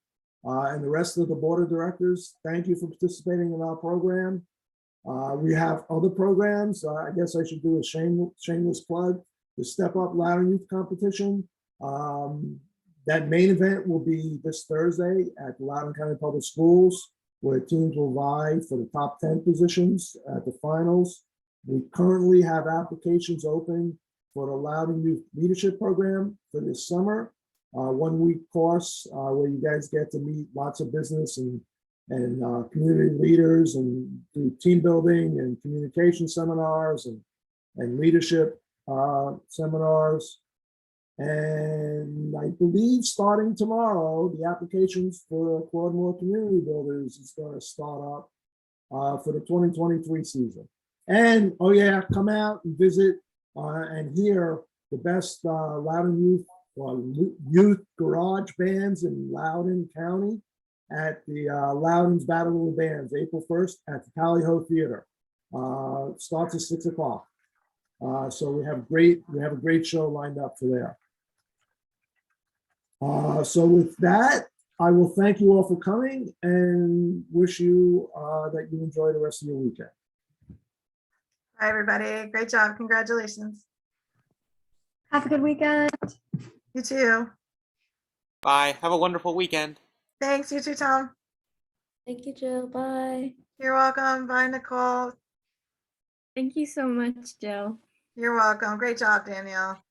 A: and the rest of the board of directors. Thank you for participating in our program. We have other programs. I guess I should do a shameless plug. The Step Up Loudoun Youth Competition. That main event will be this Thursday at the Loudoun County Public Schools, where teams will vie for the top 10 positions at the finals. We currently have applications open for the Loudoun Youth Leadership Program for this summer. 1-week course where you guys get to meet lots of business and community leaders and do team building and communication seminars and leadership seminars. And I believe starting tomorrow, the applications for Claude Moore Community Builders is going to start up for the 2023 season. And oh yeah, come out and visit and hear the best Loudoun youth garage bands in Loudoun County at the Loudoun's Battle of the Bands, April 1st at the Tally Ho Theater. Starts at 6 o'clock. So we have a great show lined up for there. So with that, I will thank you all for coming and wish you that you enjoy the rest of your weekend.
C: Bye, everybody. Great job. Congratulations.
E: Have a good weekend.
C: You too.
F: Bye. Have a wonderful weekend.
C: Thanks. You too, Tom.
E: Thank you, Jill. Bye.
C: You're welcome. Bye, Nicole.
E: Thank you so much, Jill.
C: You're welcome. Great job, Danielle.